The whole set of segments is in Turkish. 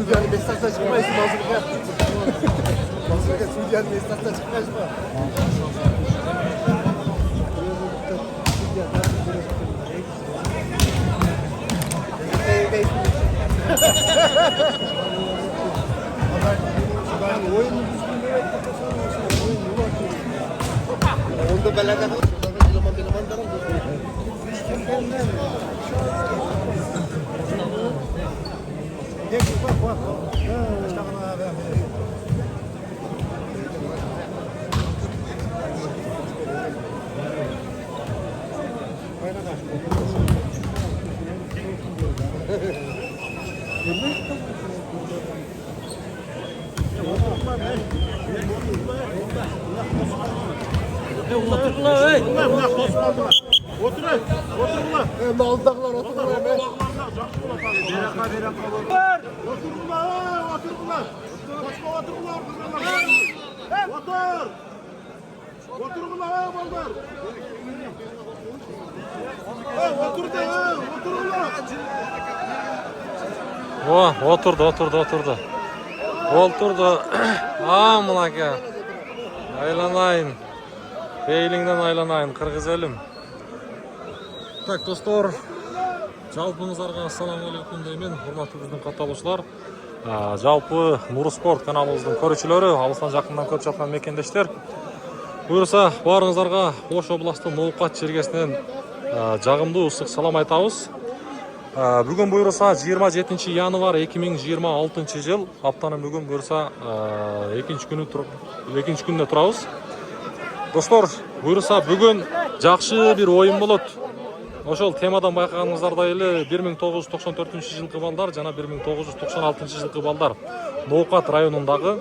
Suudiyanın Mesut'ta çıkmayız mazlık yap. Mazlık Suudiyanın Mesut'ta çıkmayız mı? Oyun onda belada bilaman daram. Maldılar oturdular. Oturdu. Amlaka. Aylanayın. Beylingden aylanayın, Kırgız elim. Так, достор, жалпыңыздарга ассаламу алейкум деймин, урматтуу биздин катталуучулар. Жалпы Нур Спорт каналыбыздын көрүүчүлөрү, алыстан жакындан көрүп жаткан мекендештер. Буюрса, баарыңыздарга Ош областын Ноокат жергесинен жагымдуу ысык салам айтабыз. Бүгүн буюрса 27 январь 2026 жыл, аптанын бүгүн буюрса экинчи күндө турабыз. Достор, буюрса бүгүн жакшы бир оюн болот. Ошол темадан байкаганыңыздардай эле 1994 жылкы балдар жана 1996 жылкы балдар Ноокат районундагы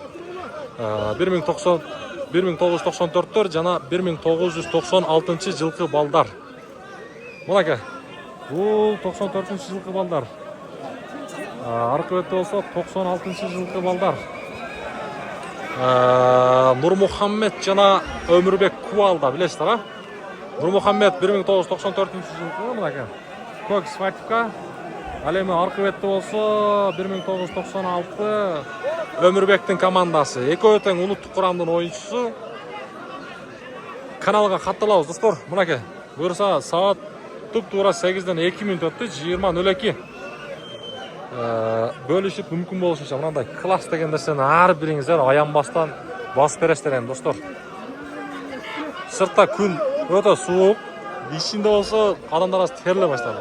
1994 жана 1996 жылкы балдар. Мынакей, бул 94 жылкы балдар. Аркы бетте болсо 96 жылкы балдар. Нурмухаммед жана Өмүрбек Кубалда, билесиздер, а? Нурмухаммед 1994 жылкы, мынакей. Көк свартивка. Ал эми аркы бетте болсо 1996 Өмүрбектин командасы. Экөө тең улуттук курамдын оюнчусу. Каналга катталабыз, достор. Мынакей. Буюрса саат туп-туура 8ден 2 мүнөт өттү, 20:02. Бөлүшүп мүмкүн болушунча мындай класс деген нерсени ар бириңиздер аянбастан басып бересиздер эми, достор. Сыртта күн өтө суук, ичинде болсо адамдар аз териле баштады.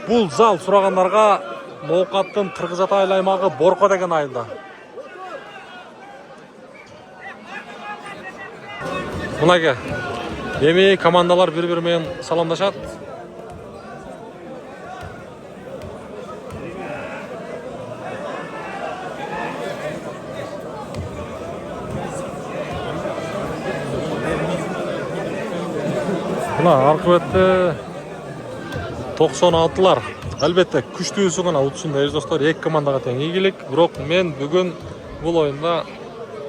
Бул зал сурагандарга Ноокаттын Кыргыз Ата аймагы Борко деген айылда. Мынакей. Эми командалар бири-бири менен саламдашат. Мына аркы бетте 96-лар. Албетте күчтүүсү гана утушун дейбиз, достор. Эки командага тең ийгилик. Бирок мен бүгүн бул оюнда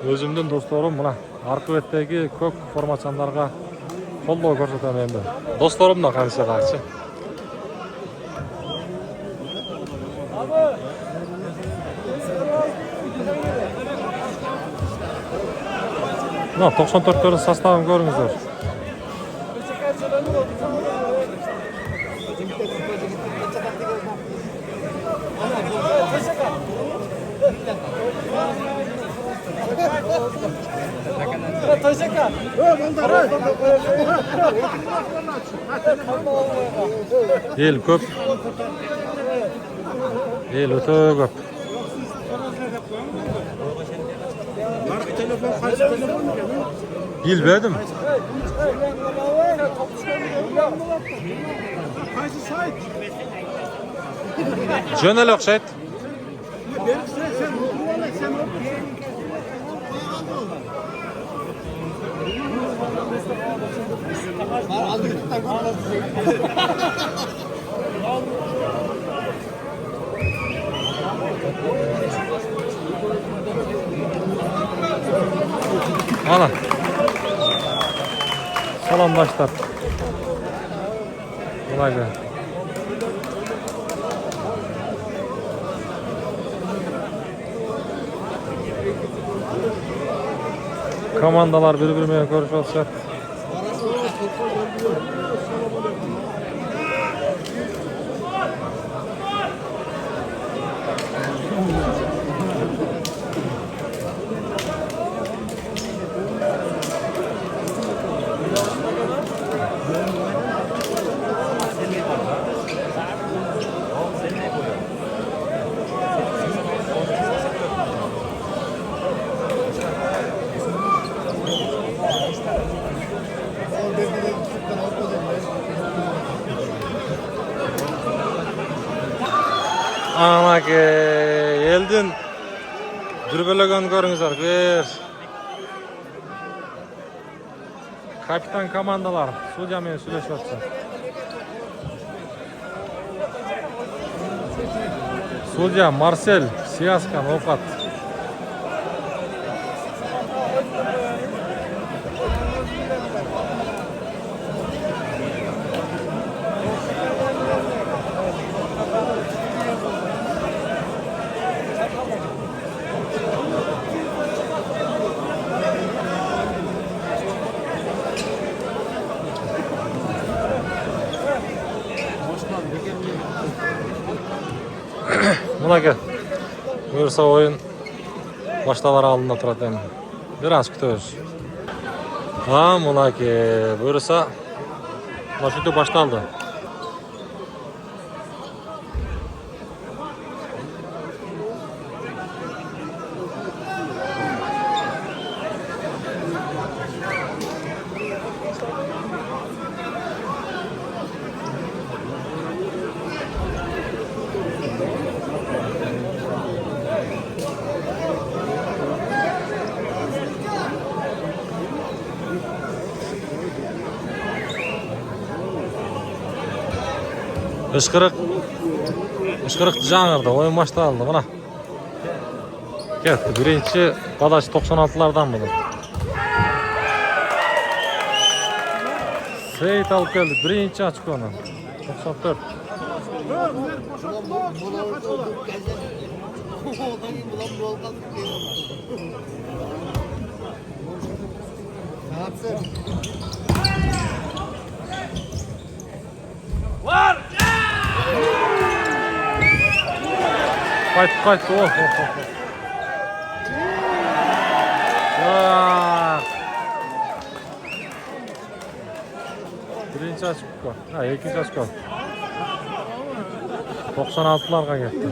өзүмдүн досторум мына аркы беттеги көк формачандарга колдоо көрсөтөм энди. Досторум да канча дагычы. Мына 94-лөрдүн составын көрүңүздөр. Ел көп. Ел өтө көп. Билбедим. Жөн эле окшойт. Ana. Salamlaşlar. Kolay gelsin. komandalar bir-biri bilan ko'rishib o'tishadi. Anak eldin dürbelegan görüңүздөр. Bir kapitan komandalar судья менен сүйлөшүп атышат. Судья Марсель Сияскан Окат. Buna gel. Buyursa oyun baştalar aldığında turatem. Biraz kütüyoruz. Ha, buna ki buyursa başlıkta baştaldı. Işkırık жаңырды, oyun başlandı buna. Ketdi. Birinci Badaş 96'lardan budur. Seyit alıp geldi. Birinci açık onu. 94. Var! Fight. Oh. Birinci açık var. Ha, ikinci açık var. 96'larga ketdi.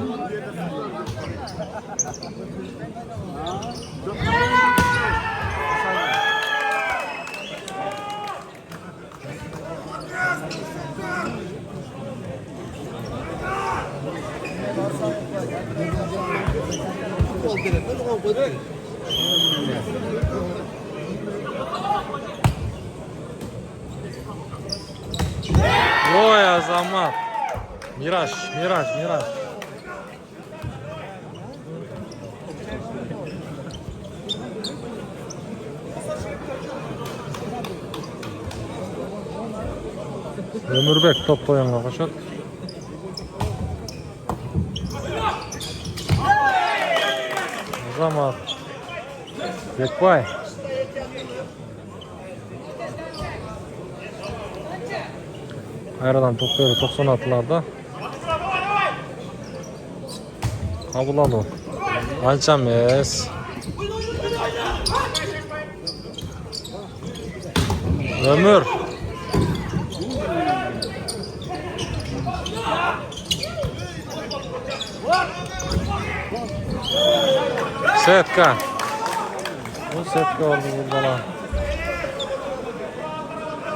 Ой, Азамат. Мираж. Ömürbek top oyunga koşat. Azamат. Bekbay. Ayradan top veriyor 96'larda. Kabul alıyor. Ança mes. Ömür. Setka. Bu setka oldu burada.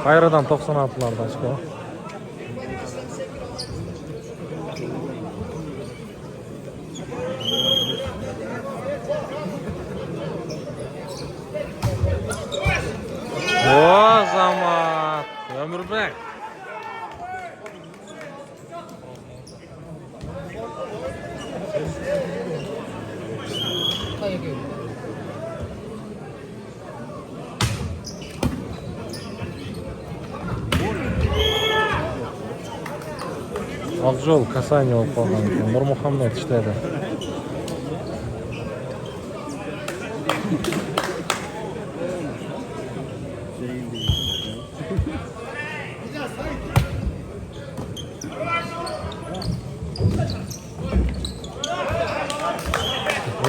Ayradan 96'larda çıkıyor. O zaman Ömürbek. Akjol Kasanya olib qolgan ekan. Nurmuhammad ishladi.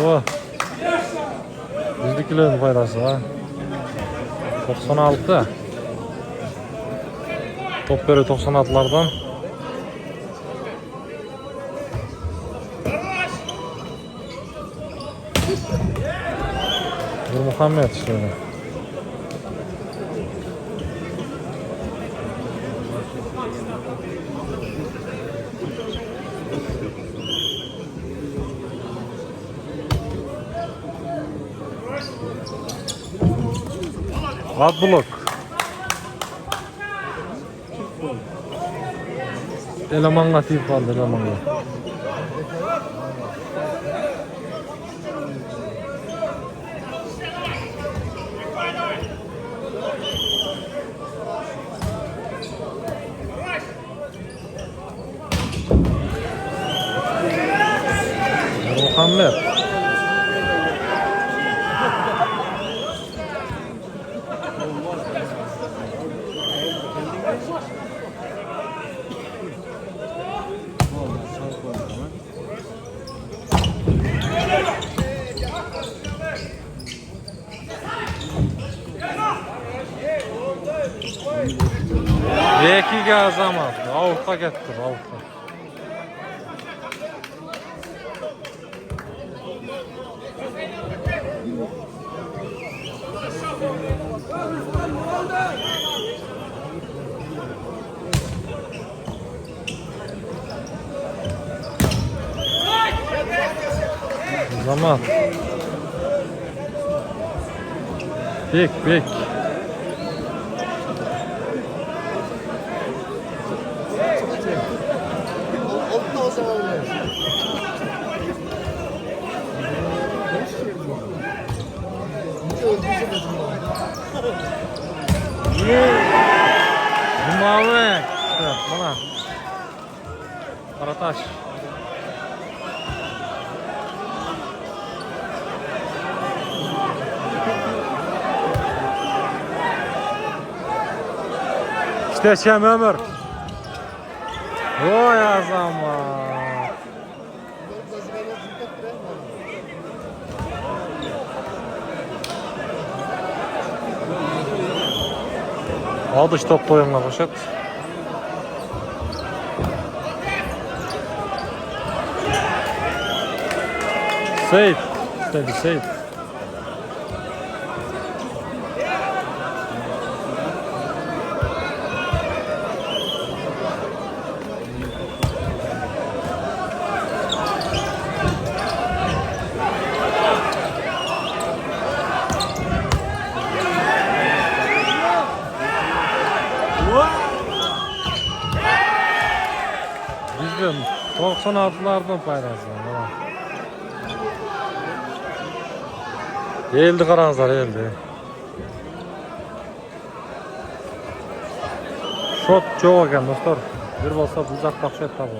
O. Bizdekilerin faydası ha. 96. Top böyle 96'lardan. Bu Muhammed şöyle. Adbuluk. Elemanga tip aldı elemanga. Muhammed. Bekiga azamat. Avutga ketdi, avutga. Zaman. Bek. Altına o zaman öyle. Mavi. İşte bana. Karataş. İşte Şem Ömür. O ya zaman. Aldı işte top oyununa koşat. Seyit. İşte Seyit. Bizden 96'lardan paylaşsın. Eldi karanızlar eldi. Şot çok ekan dostlar. Bir bolsa uzak takşet tabi.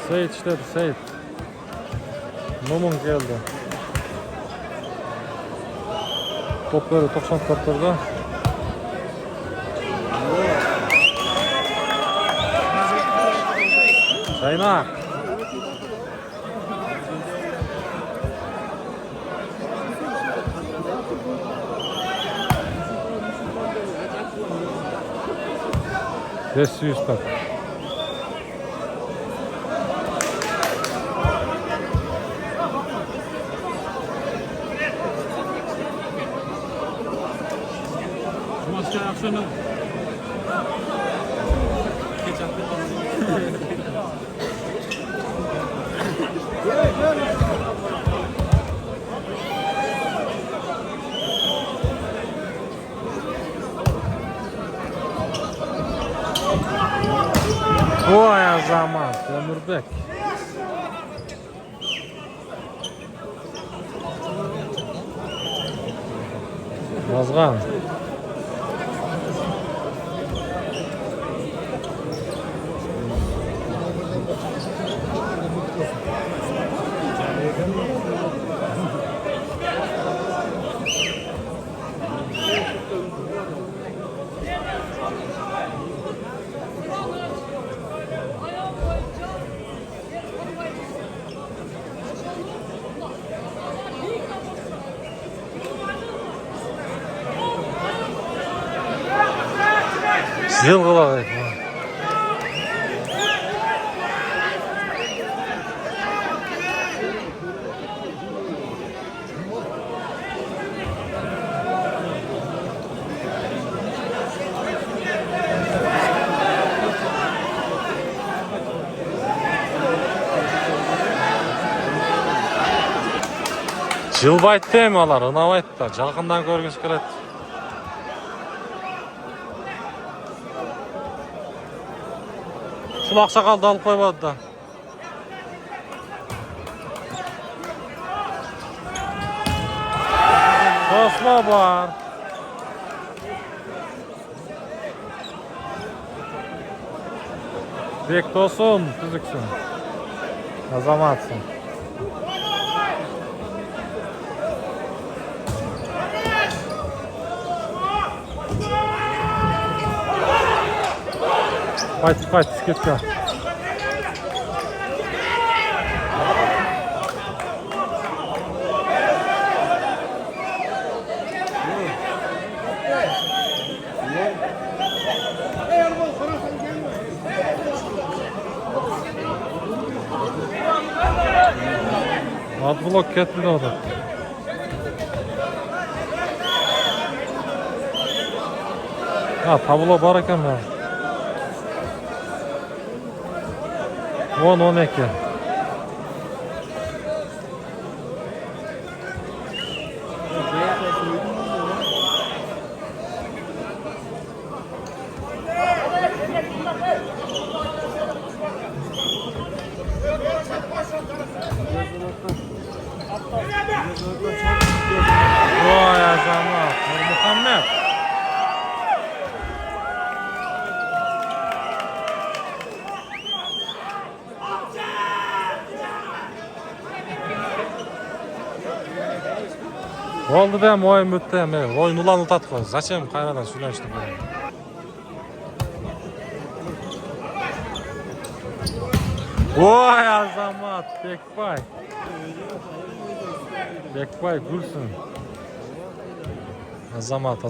Seyit işledi Seyit. Mumun geldi. Top böyle 94'lerde. Saynak. Desi üstad. Maçta akşamı. Vay zaman Demirbek. Yazgan. Yılgılar. Жылбайт дейм алар, ынабайт да, жакындан көргүсү келет. Ушул аксакалды алып койбоду да. Tosma бар. Бек досум, түзүксүн. Азаматсың. Fight, скидка. Отблок кетти да ода. Табло бар экен да. 10-12. Vay Azamat, Muhammed. Oldu dem oyun bitti dem. Oyun ulanıltattık. Zачем kaynadan söylemiştim. Vay Azamat, Bekbay. Bekbay gülsün. Azamat.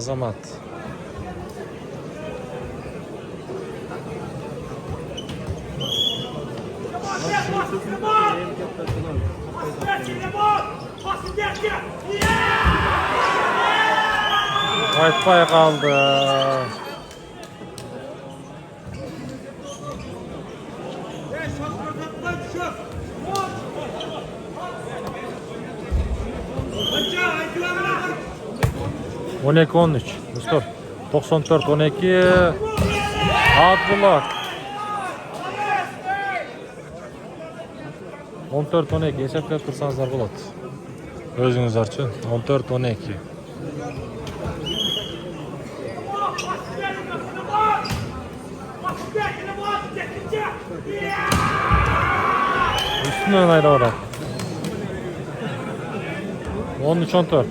Айтпай kaldı. On iki 13. Mustafa 94 12 Abdullah 14 12 eşeplep tursanızlar болады. Özünüzler için 14 12. Üstünden ayrı olarak 13-14.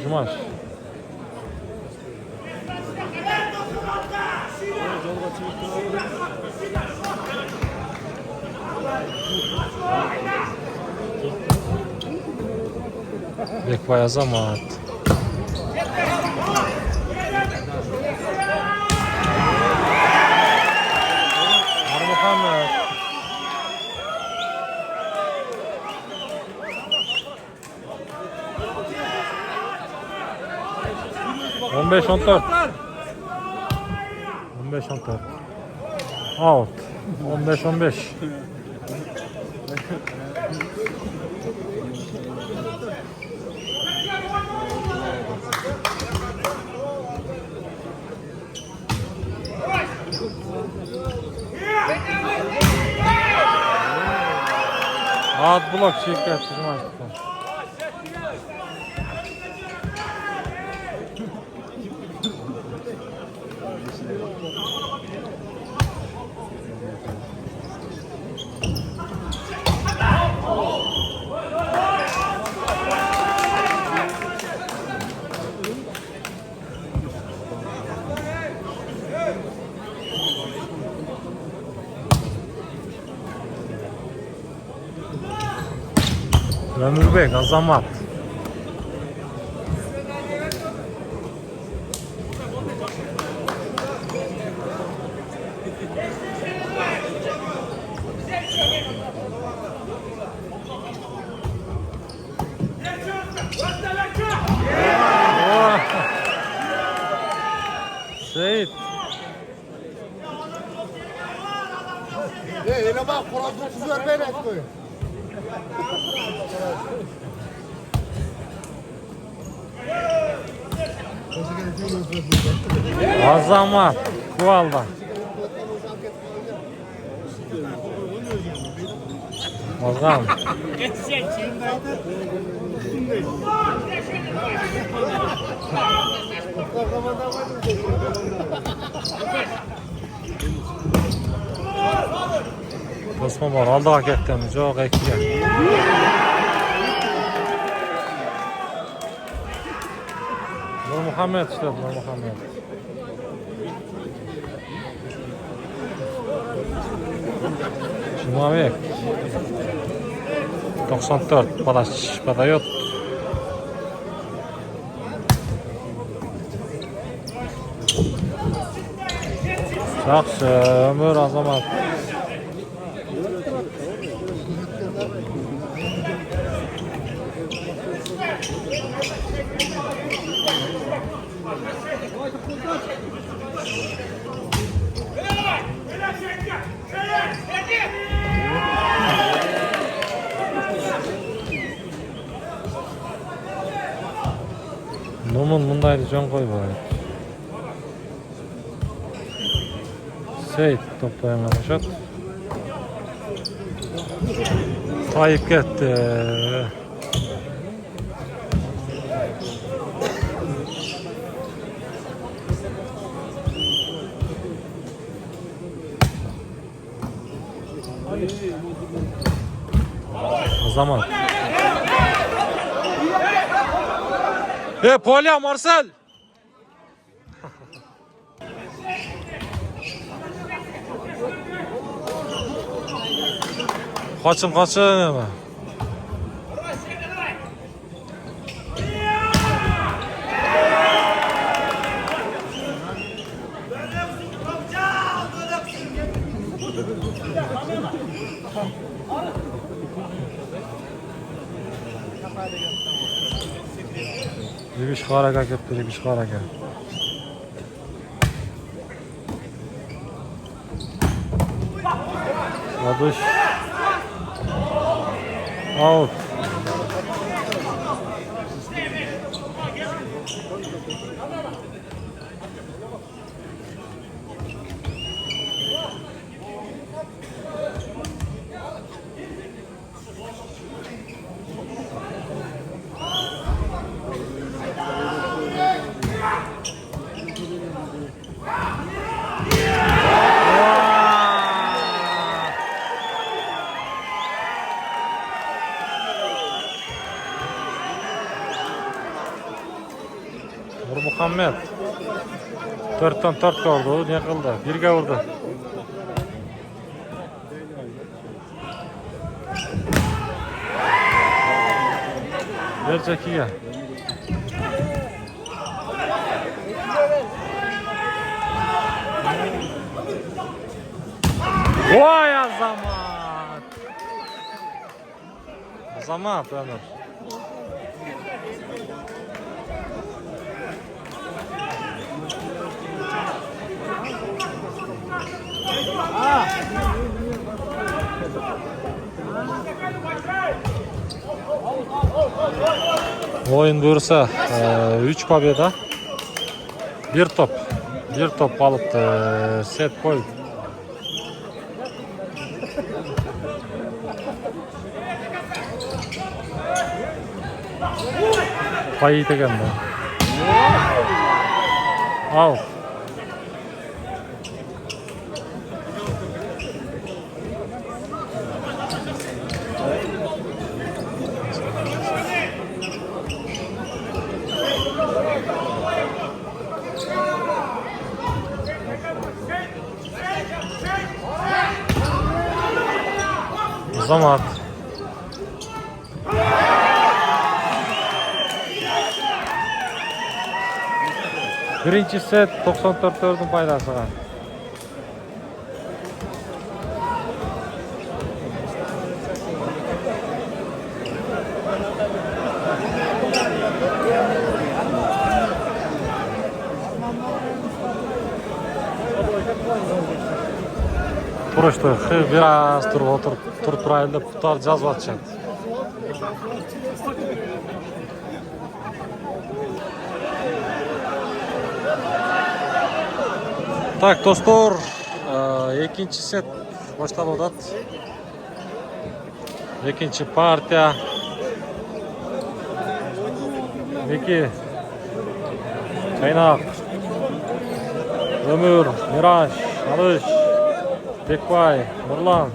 Cumaş. Bekbay Azamat. Muhammed. 15-14. Out. 15-15. At blok çekti. Ömürbek, Azamat. Seyit. Öyle bak, kuralsız vermeyin etmeyi. Azamat. Kual'dan. Ozan. Osman var, aldı hakikaten. Çok ekliyor. Nur Muhammed işte, Nur Muhammed. Şimavek. 94, padayot. Yaxşı, Ömür Azamat. Numun bundaydı, can koy bari. Seyit toplayamamışat. Tayyip gitti. O zaman. Polya Marcel. Kaçın hemen. Bir şkara kaptı, bir şkara. Adış. Out. Nur Muhammed 4'ten 4 oldu. Ne kıldı? 1'ge vurdu. Ver çekiye. Vay Azamat. Azamat Ömür. Oyun buyursa 3 победа, 1 top. 1 top alıp set koy. Payı tekende. Al. Azamat. Birinci set 94'lerdin paydasıga. Turuştu, biraz turup turaylı dep putar жазып atышат. Так, достор, экинчи сет башталып атат. Экинчи партия. Эки Кайнак, Өмүр, Мираш, Алыш, Бекбай, Нурлан.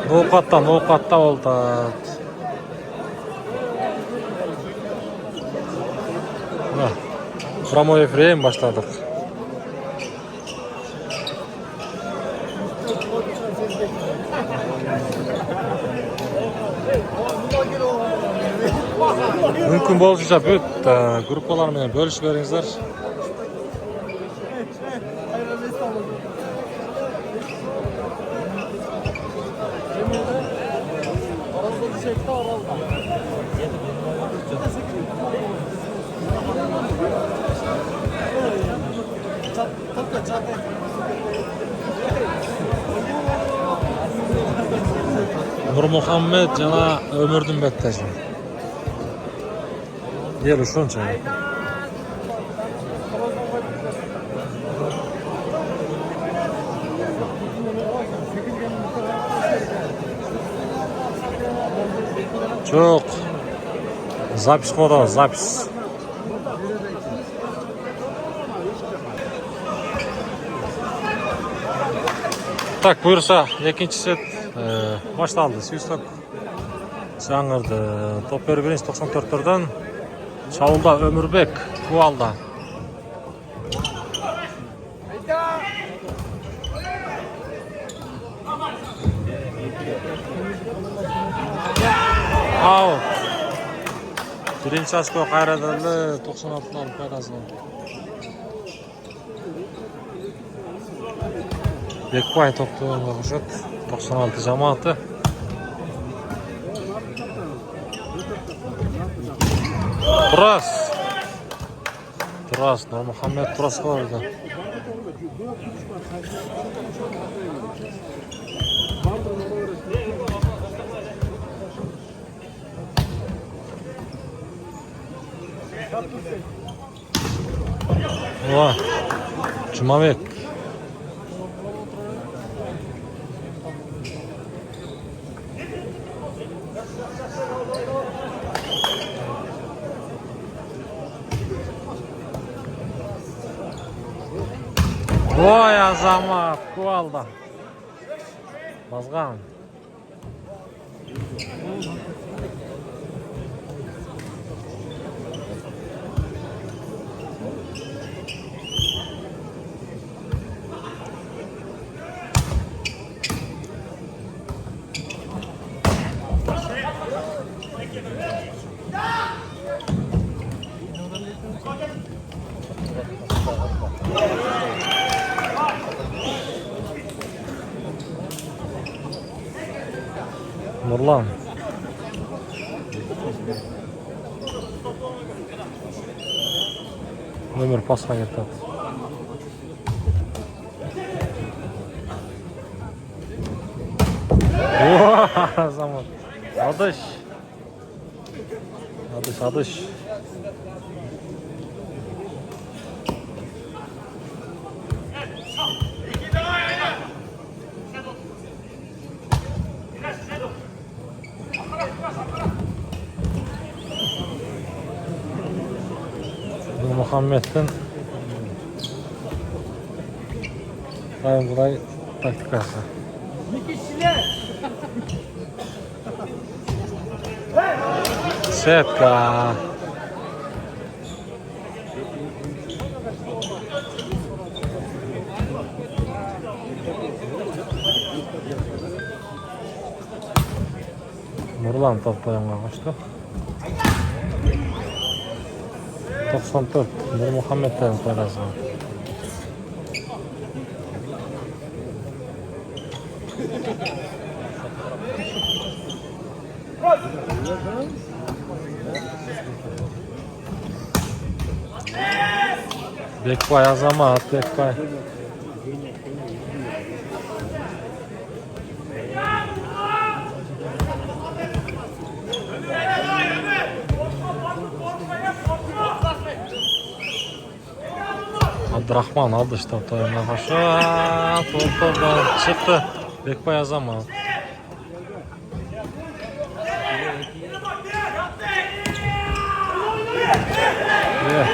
Ноқатта болды. Прямой эфирден баштадык. Мүмкүн болушунча бүт группалар менен бөлүшүп бериңиздер. Нурмухаммед жана Өмүрдүн беттеши. Ел ушунча. Çok. Запись кода, запись. Так, буюрса, экинчи сет башталды. Сүйстөк жаңырды. Топ берүү биринчи 94'дөн. Чабуулда Өмүрбек Кубалда. Ау. Биринчи очко кайрадан 96'дан пайдасы. Бекбай топтун кошот. 96 жамааты. Турас, Нурмухаммед Турас көрдү. Ова, Жумабек. Ой, Азамат, Кубалда. Базган. Нурлан. Өмүр пасқа кетті. Замат. Адыш. Muhammed'in Burayı taktikası. Setka. Nurlan top oyunga koştu. 94 Nur Muhammed'den koyarız. Bekbay Azamat, Bekbay. Abdurrahman aldı işte oyuna karşı. Toptan çıktı. Bekbay Azamat. Yeah.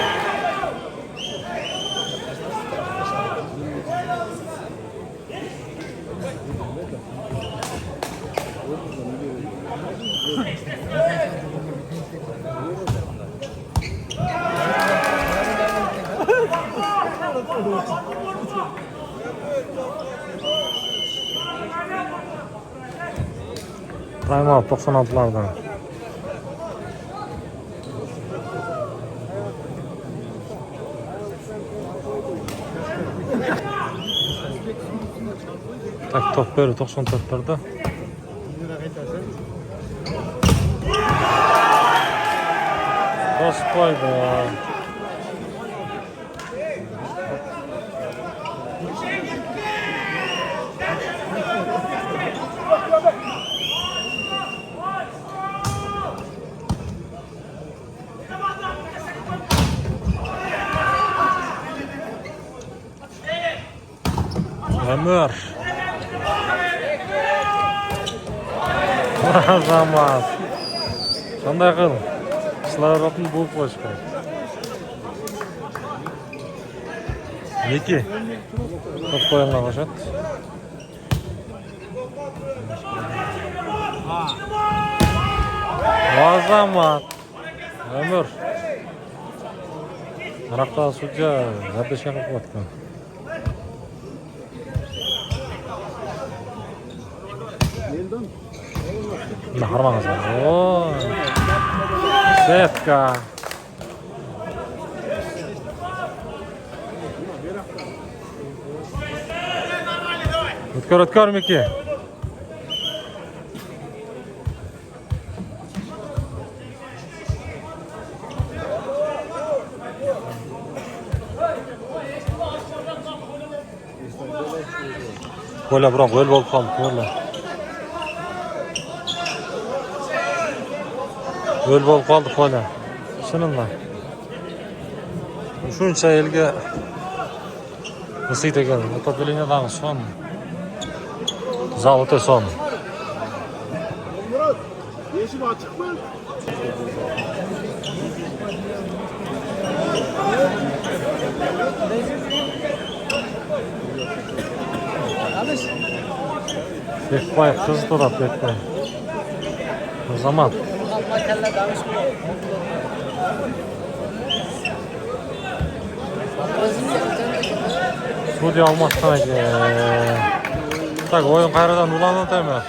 Time out 96'lardan. Tak top böyle 94'lerde. Toz koydu. Ömür. Zaman. Qanday qil? Kislorodni bo'lib qo'yish kerak. Neki? Top qo'yilma qo'shat. Azamat. Ömür. Araqda sudya gapirishga qo'yapti. Harmanız var. Oo. Setka. Ötkör Miki. Böyle bırak, böyle bol kaldı, böyle. Öl bol kaldı pola. Şununla. Şuncha elga ısıydı geldi. Otobülenedan son. Zavota son. Murat, yeşil açık mı? Bekbay kız durat Bekbay. O zaman. Sudya almazsan ki. Tak oyun qayradan ulanadi emas.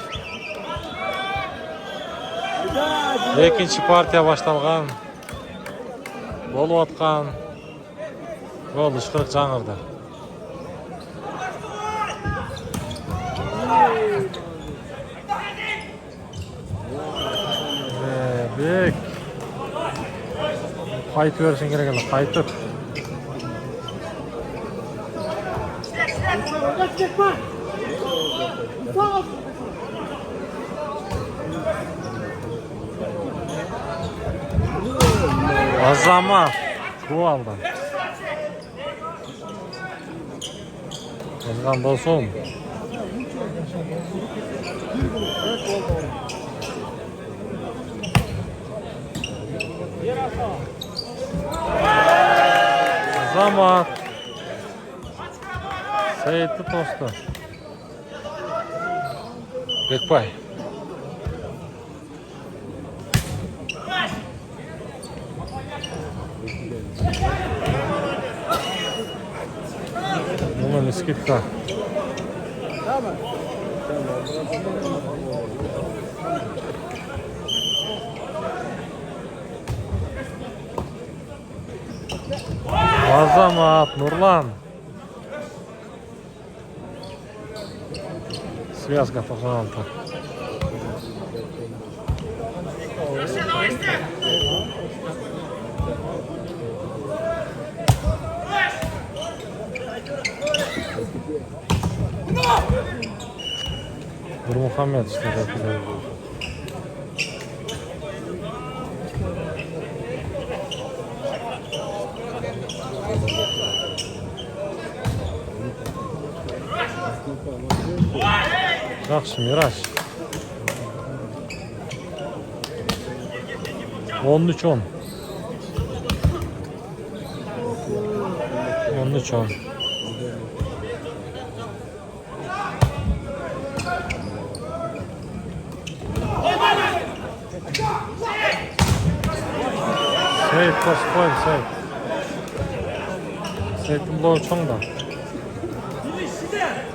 Ikkinchi partiya boshlangan. Bo'lib atgan. Gol ishqirib жаңырды. Bek. Qaytib versin kerak edi, qaytib. Azama bu aldı. Azam dostum. Azama Seyitli tostu. Bekbay. Bunun iskitka. Azamat, Nurlan. Связка 96. Нурмухамед işte yapıyor. Жақсы, Мираж. 13-10. 13-10. Seyit koskoydu, Seyit. Seyit'in bloğu çoğunda.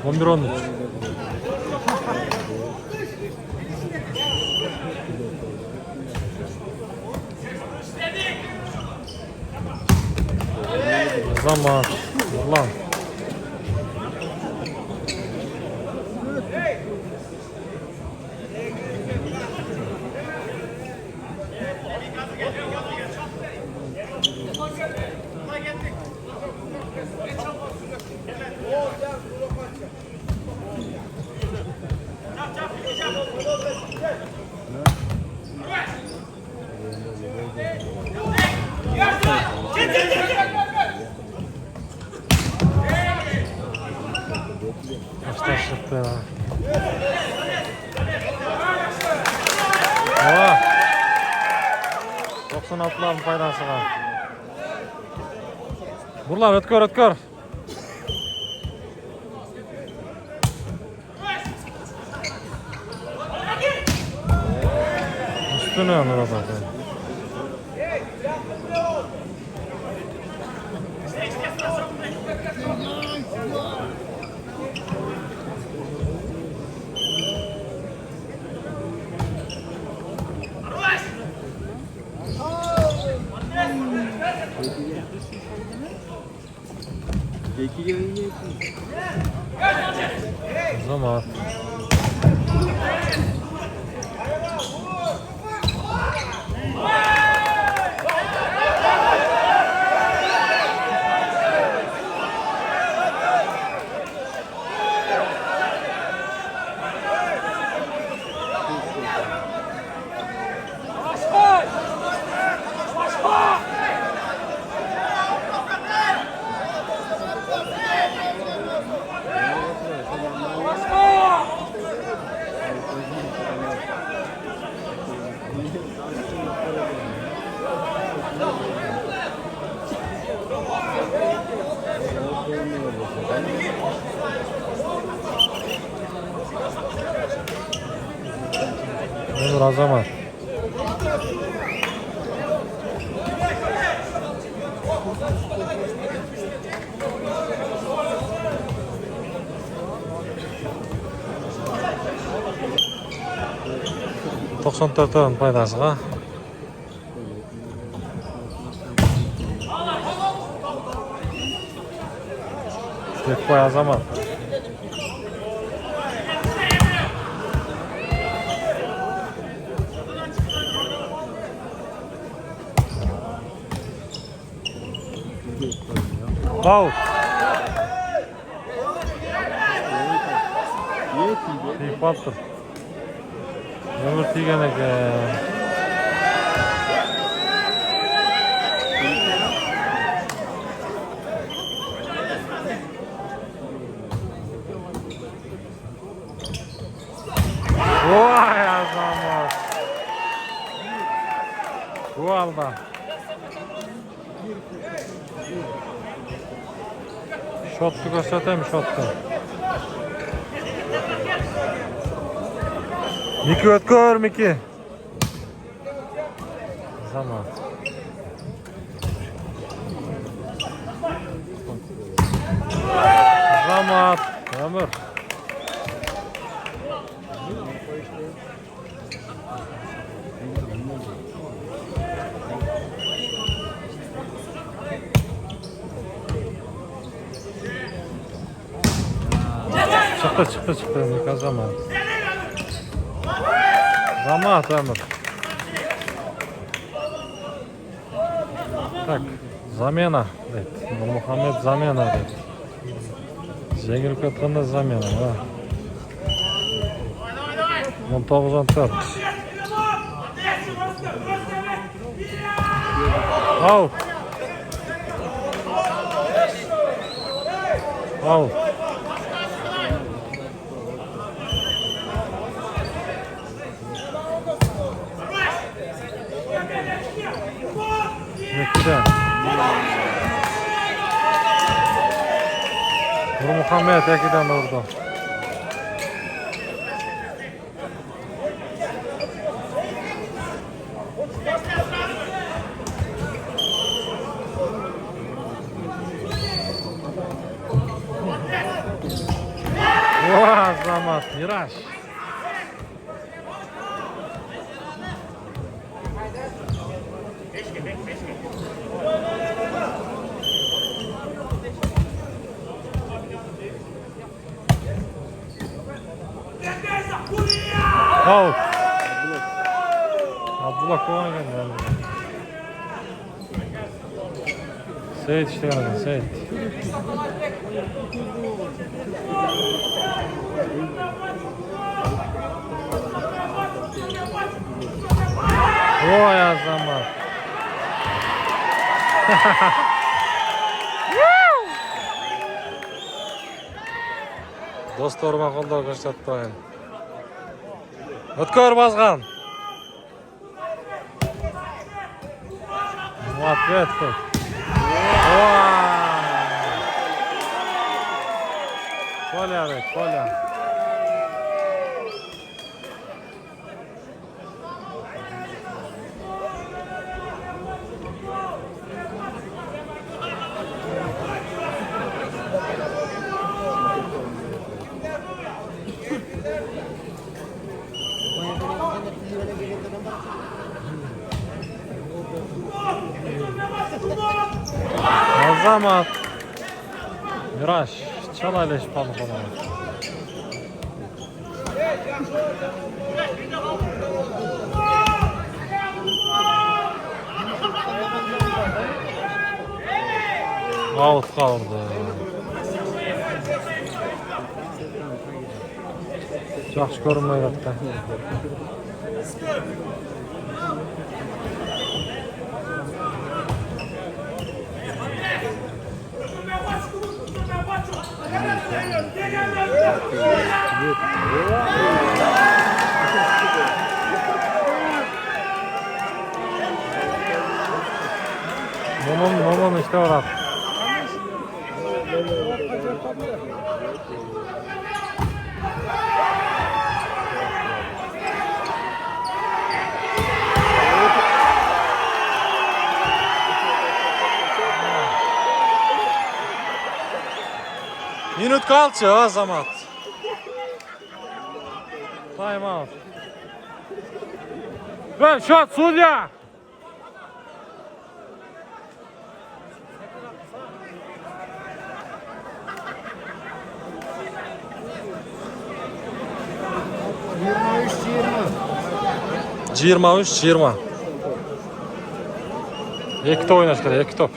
11-13. Zaman, Nurlan. Başlar çıktı ya. Oha. 96'ların faydası var. Buralar ötkör ötkör. Üstüne yanır o da. Zaman. Nur Azamat. Doksan dört'ün paydasıga. Bekboy Azamat. Out. Tiyip attır. Ömür tiygen eken. Vay Azamat. Bu alda. Şottu göstereyim, şottu. Miki ötkör, Miki. Zaman. Zaman. Ömür. Çıktı. Ник Азамат. Азамат Амир. Так, замена deydi. Нұрмұхамед замена deydi. Жеңіліп кеткенде замена, да. 19-14. Out. Out. Nekiden? Nurmuhammed ekiden vurdu. Азамат, Мираж. Out. Abdullah kovan geldi. Seyit işte geldi, Seyit. Vay Azamат. Dostlarıma kollar ko'rsatmayın. O'tkir bozgan. Muvaffaqiyat qil. Polya. Азамат. Мираж. Çalayla şipalı falan. Out kaldı. Yaxşı görünmüyor hatta. Momon işte var. Minut kaldı Azamat. Time out. Ve shot судья. Жиырма үш 20. Екі топ ойнаш керек, екі топ.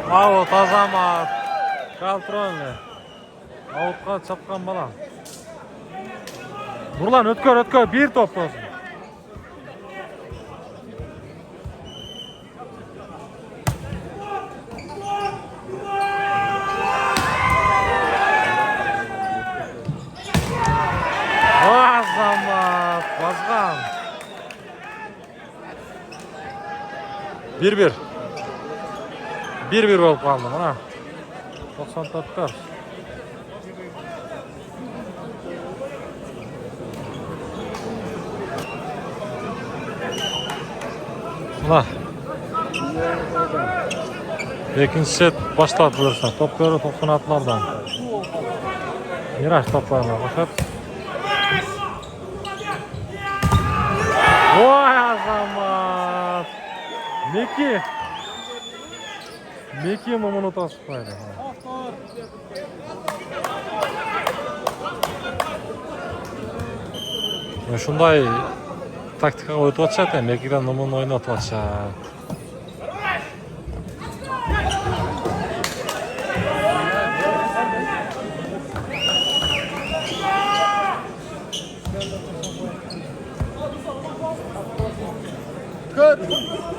Out Азамат. Контрольный. Outқа çapқан бала. Нұрлан өткөр, bir топ болсын. Азамат базған. 1-1. 1-1 болып қалды мына. 94'tер. Мына. Екінші сет başladı бұлырса. Топ көрі 96'lardan. Мираж топlarına қошат. Ой, Азамат. Meki Momunu tasıplaydı. Şunday taktika o'tib o'tishadi, mekidan nimani o'ynatib o'tishadi.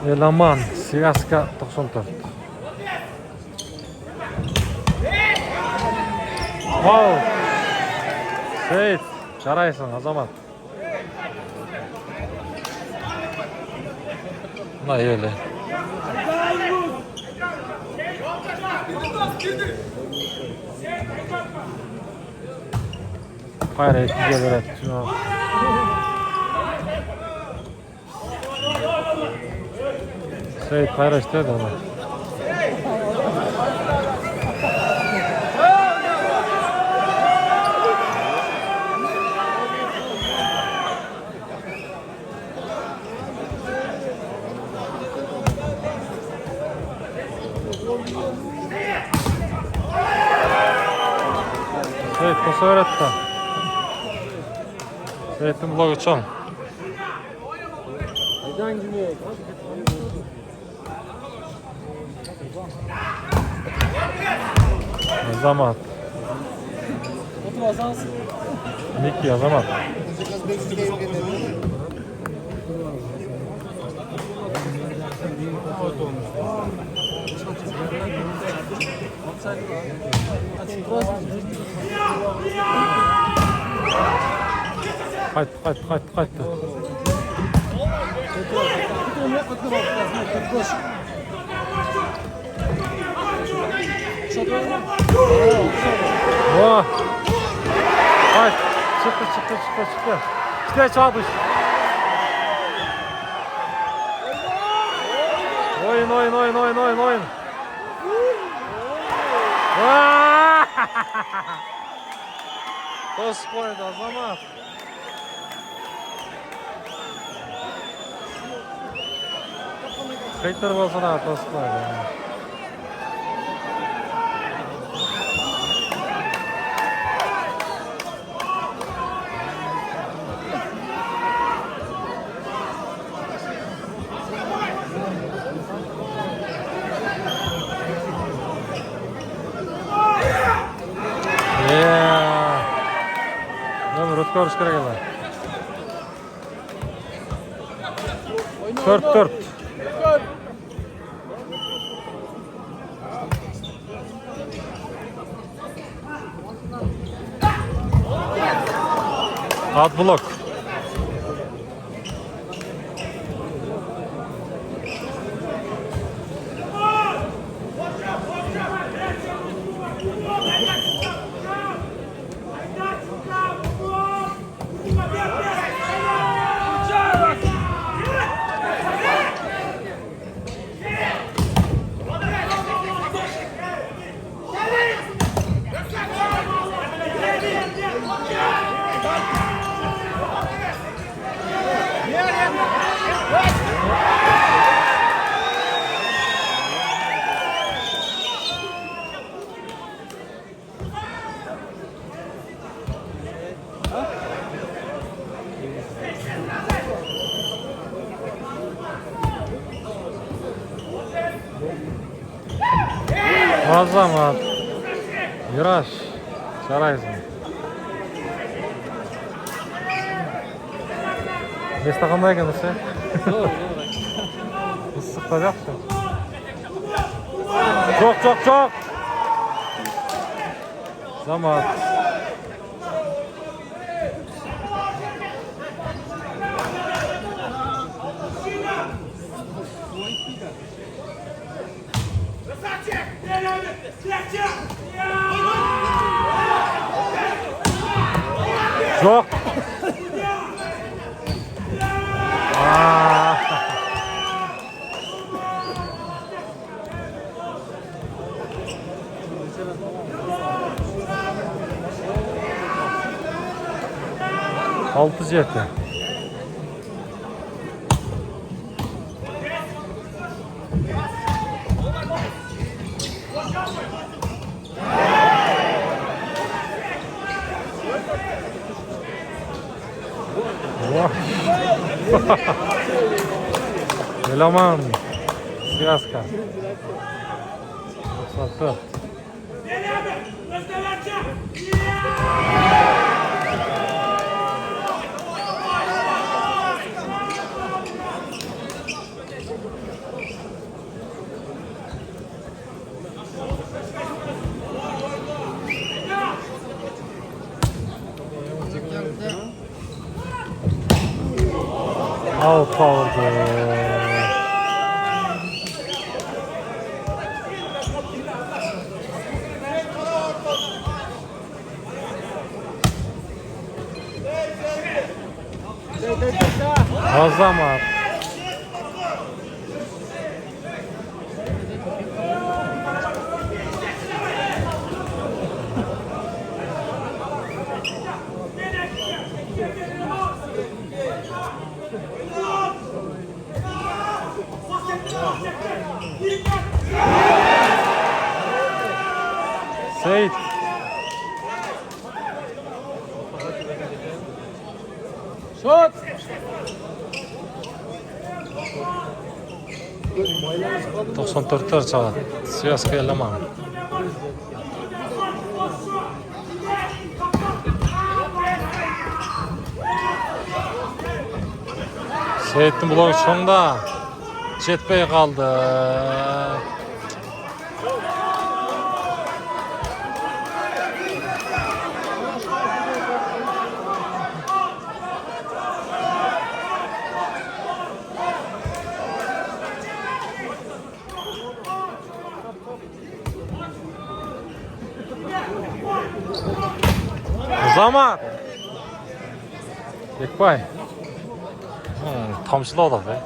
Elaman, Siyaska 94. Wow. Seyit, jaraysan Azamat. Buna öyle. Hayır, ikiye böyle tutuyor. Seyit paylaştırdı onu. Seyit nasıl öğretti? Seyit'in blogu çom. Azamat. Niki Azamat. Kayıt. Vah! Ay, çıktı. İşte çarpış. Oyun. Vah! Toz koydu Azamat. Kayıtlar olsun ha, toz koydu. Ko'rish kerak edi. 4-4. Hard blok. Azamat. Yurash. Jaraysan. Nesta qanday ekan desa? Zo'r. Issiqda yaxshi. Çok. Azamat. Yok. Altı jeti. Elaman. Siyaska. 94. Out kaldı. O zaman Seyit. Şut! 94'ler çalar. Siyaska Elaman. Seyit'in bular sonda jetpey kaldı. Zaman. Bekbay. Tamşıladı be.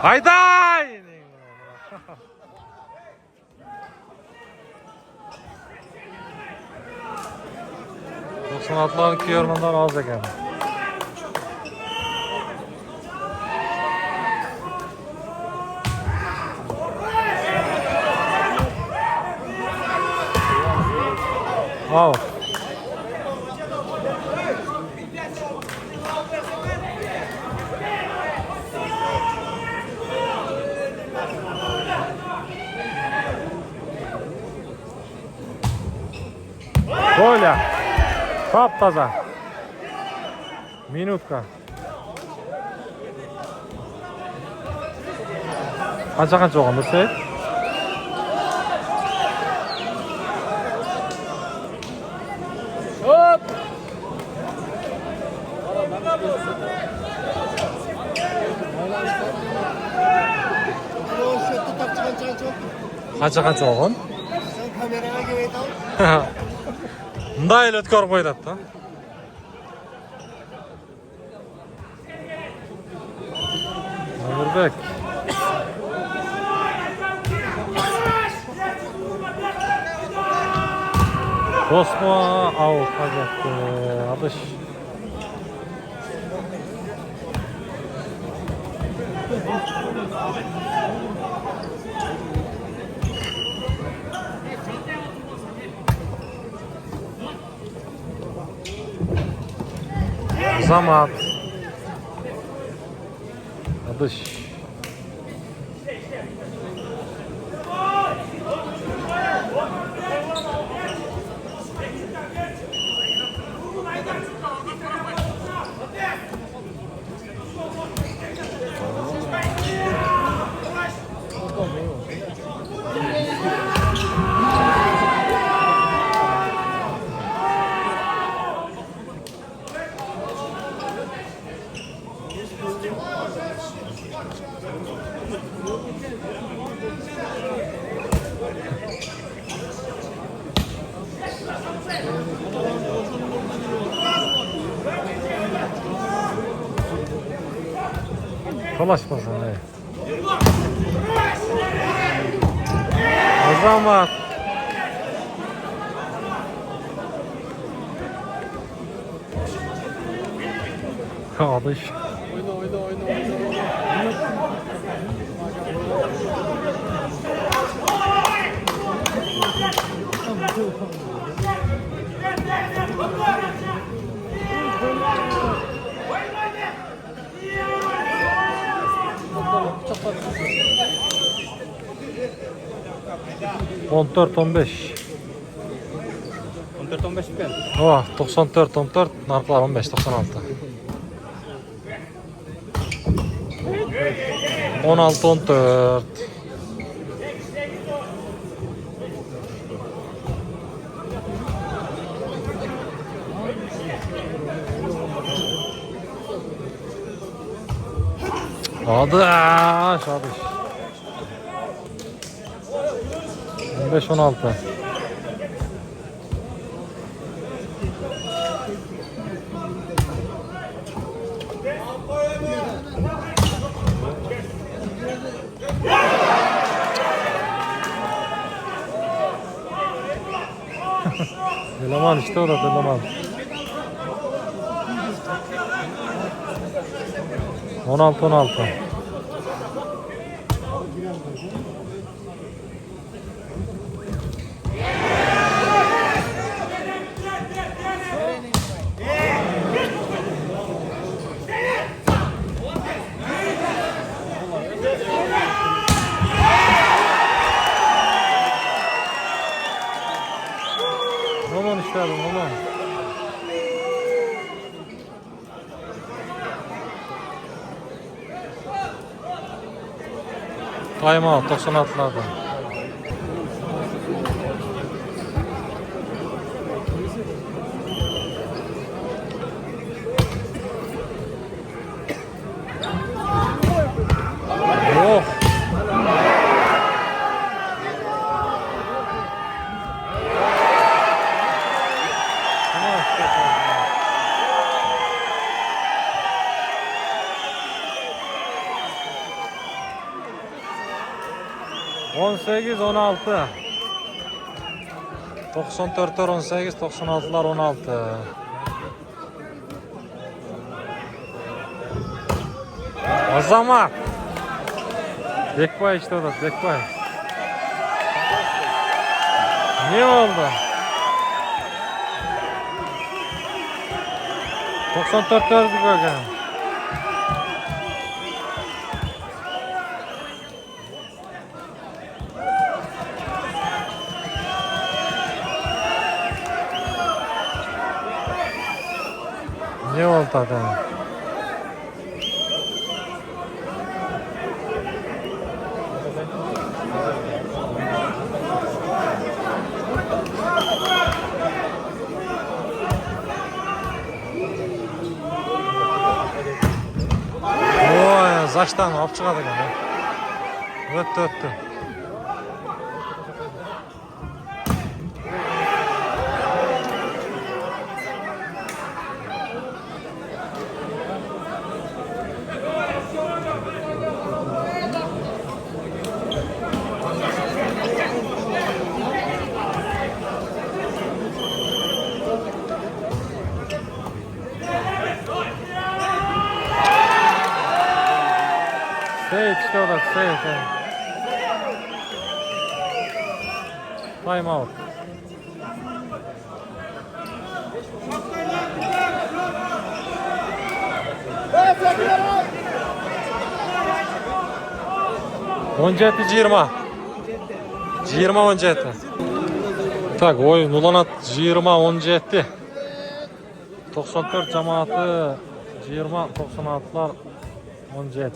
Hayday! 96'ların iki yormandan az ekan. Wow. Коля, taptaza. Minutka. Qancha olgan bo'lsa? Şut! Qancha olgan? Sen kameraya gel. Bunday el o'tkazib qo'yadi-da. Nurbek. Bosma out hajatdi. Adış. Zaman. Adış. Dolaşmasın. Azamat. Kardeş. Oyna. 14-15. 14-15 ben. Oh, 94-14. Narplar 15-96. 16-14. Hadi hadi. 15-16. Eleman işte o da eleman. 16-16. Aman işte abi, aman. Time out 96'larda. Oh. On 18-16. 94'ler 18, 96'lar 16. Azamat. Bekbay işte o da, Bekbay. Ne oldu? 94'ler bir bakın. Ne oldu adam? Oy, zaçtan alıp çıkadı gene. Öttü. 6 Time out. On 20. 20-17. Tak, oyun ulanat 20-17. 94 cemaati 20-96'lar 17.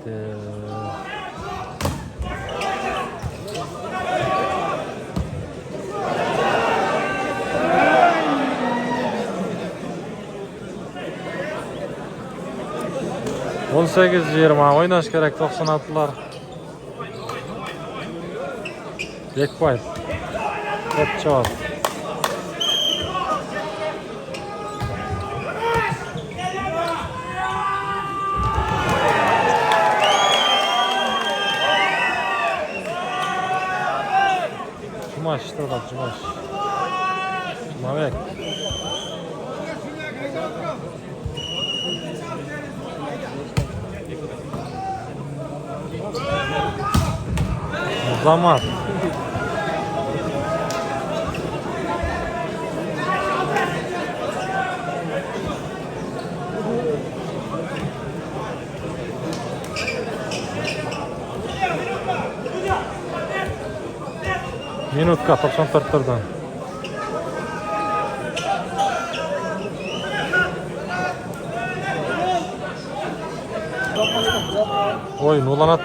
On 18-20 oynaş gerek 96'lar. Bekbay. Hep cevap. Jumash işte bak Jumash. Mavek. Zaman. Minutka 94 turdan. Oyun ulanat.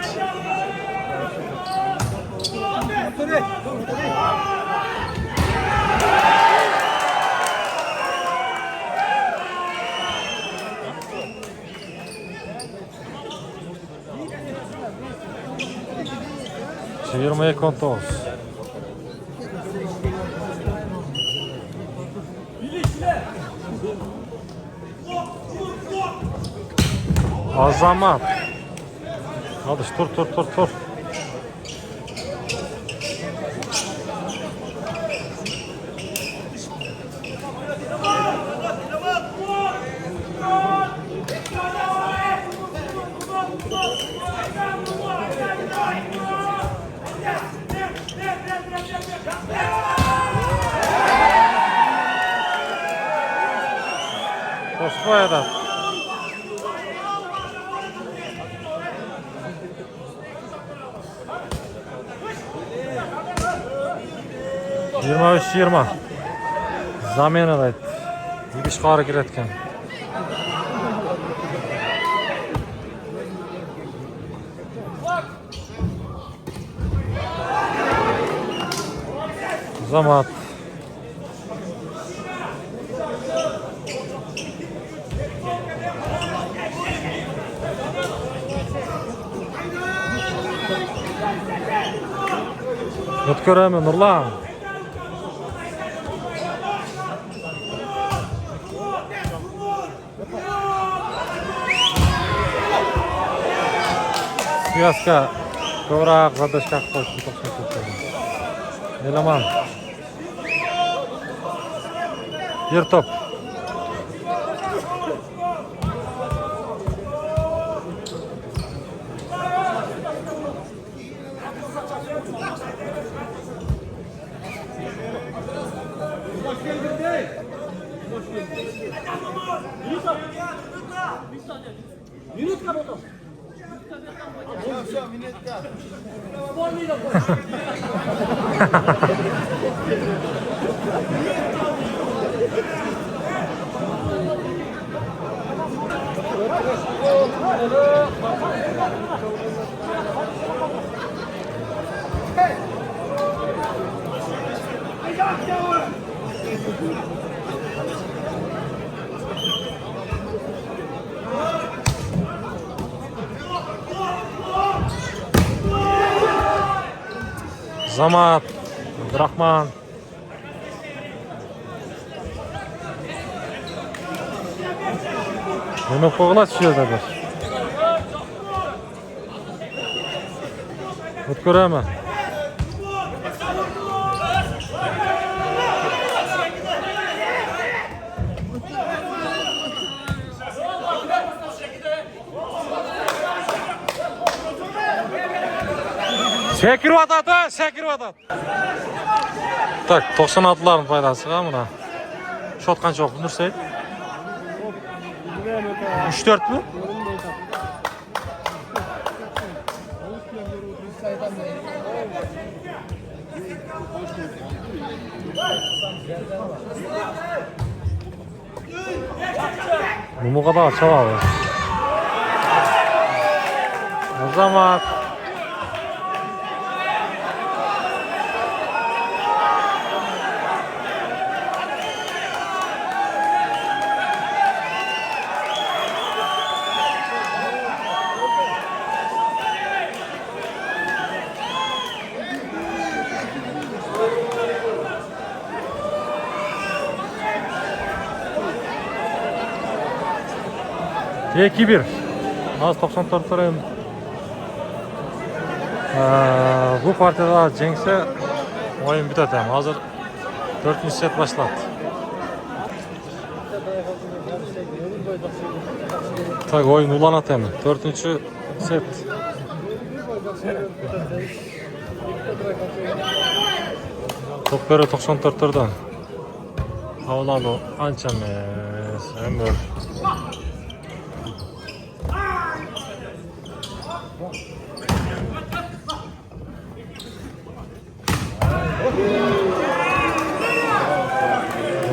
Çevirmeye kontrol. Azamat. Hadi tur. Tosvoyada. Yirmi üç 20. Zamenada bir chiqarib kelayotgan. Zamat. O'tkaraman Nurlan. Siyosga ko'proq zadashga qo'shib to'xtatdi. Elaman. Yer top. Minutka potom. Все, minutka. Zamat, Abdurahman. Nima qo'g'lat shu yerda bir. O'tkaraman. Sekirib atat. Tak, 96'ların faydası ha buna. Şot qancha oldu Nursayt? 3-4 mü? Bu kadar çalar. O zaman Eki 1. Az 94 lira. Bu partiyada jengse Oyun bitadi ham. Hozir 4-set başladı. Tak oyun ulanat hem. 4-set. Top beri 94'lerden. Havladı anca emas. Ömür.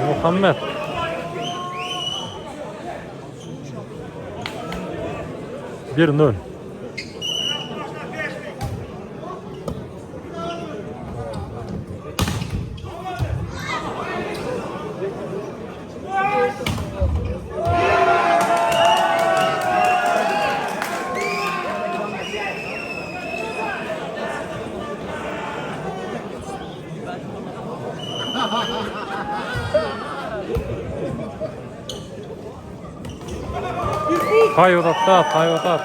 Muhammed. Bir nol. Tay otat.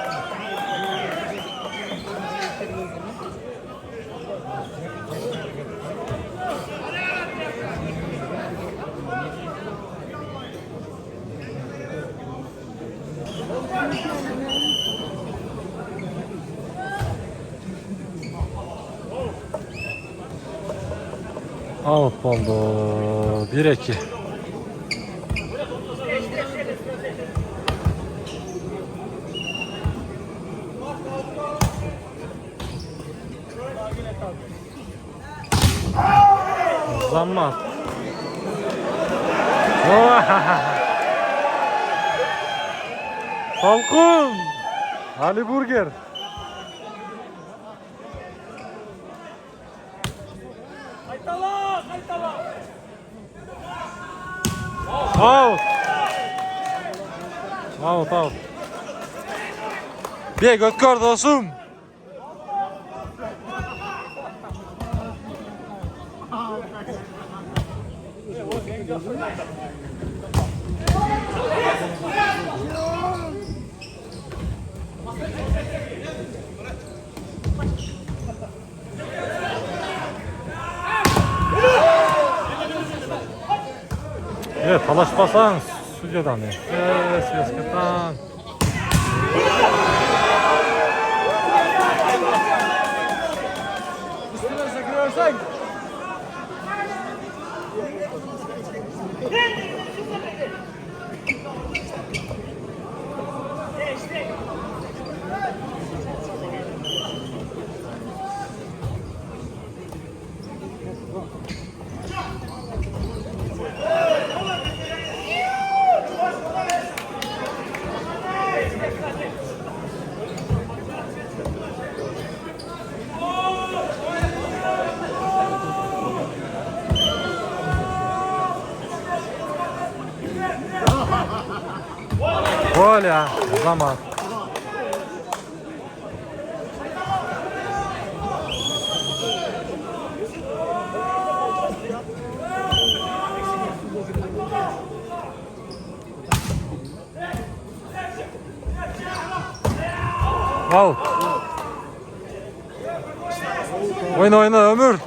Out oldu. 1-2. Zaman. Falcon. Ali Burger. Out. Bir götkör dostum. Evet, talaşmasan stüdyodan ya. Evet, Siyasketan. Üstüne sakıyorsan. Gol ya, zaman. Al. Oyna Ömür.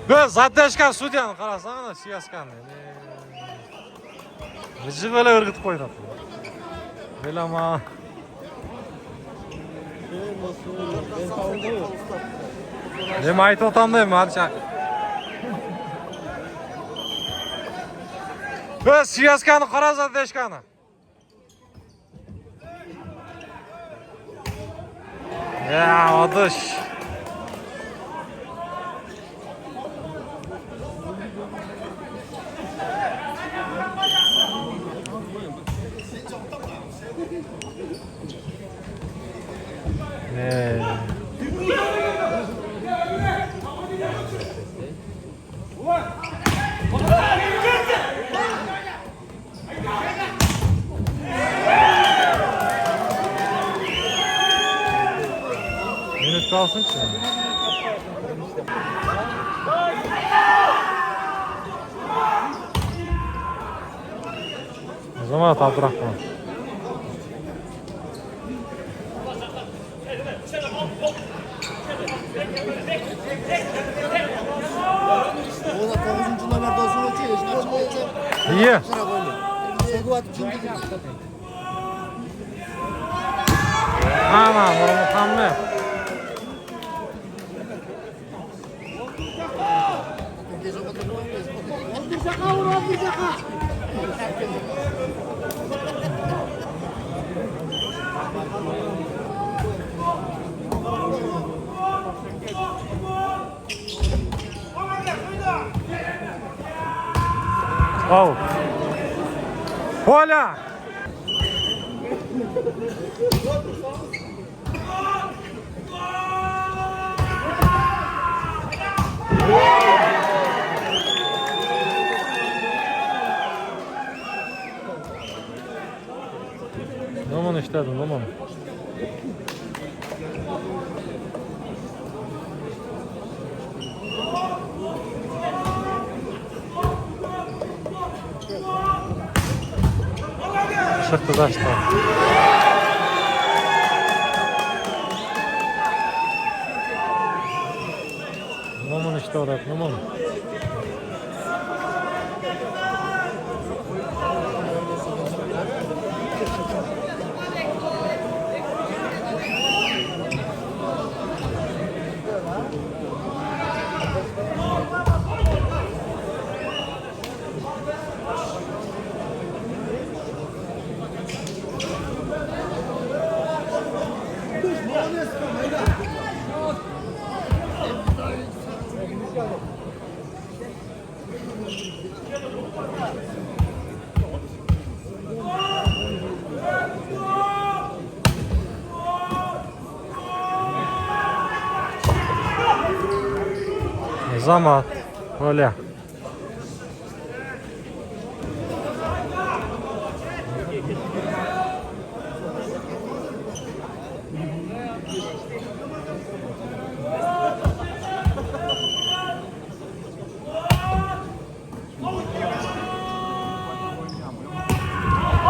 Böyle zaten судьяны қарасаңыз сиясқан. Жығылы ырғытып қойды. Белама. Ben savundum. Dem aytib otamdayım hadi çak. Biz siyaskanı qaraza deshkani. Ya odış. Minut kalsın ki. O zaman Abdurrahman. Ona 9. numarada sonra ki eşit olacak. İyi. Sıra böyle. Seguat çünkü. Tamam, Muhammed. Oh. Hola. Aman işledim, aman. Çıktı taştan. Aman işte orada, aman. Zaman öyle.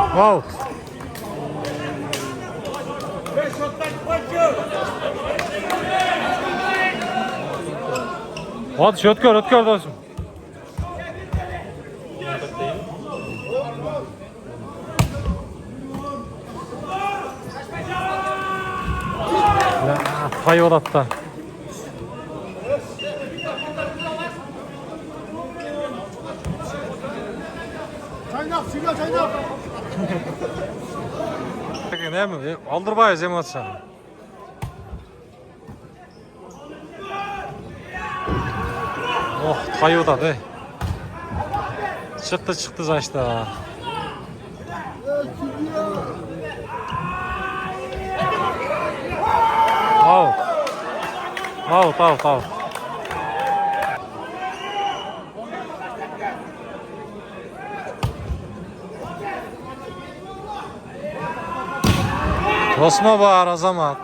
Wow. Hadi ötkör dostum. Ya, pay olatta. Çaynak, silah çaynak. Ne mi? Aldırbayız emotsan. Oh, pay oladı. Çıktı zaçta. Out. Osma var Azamat.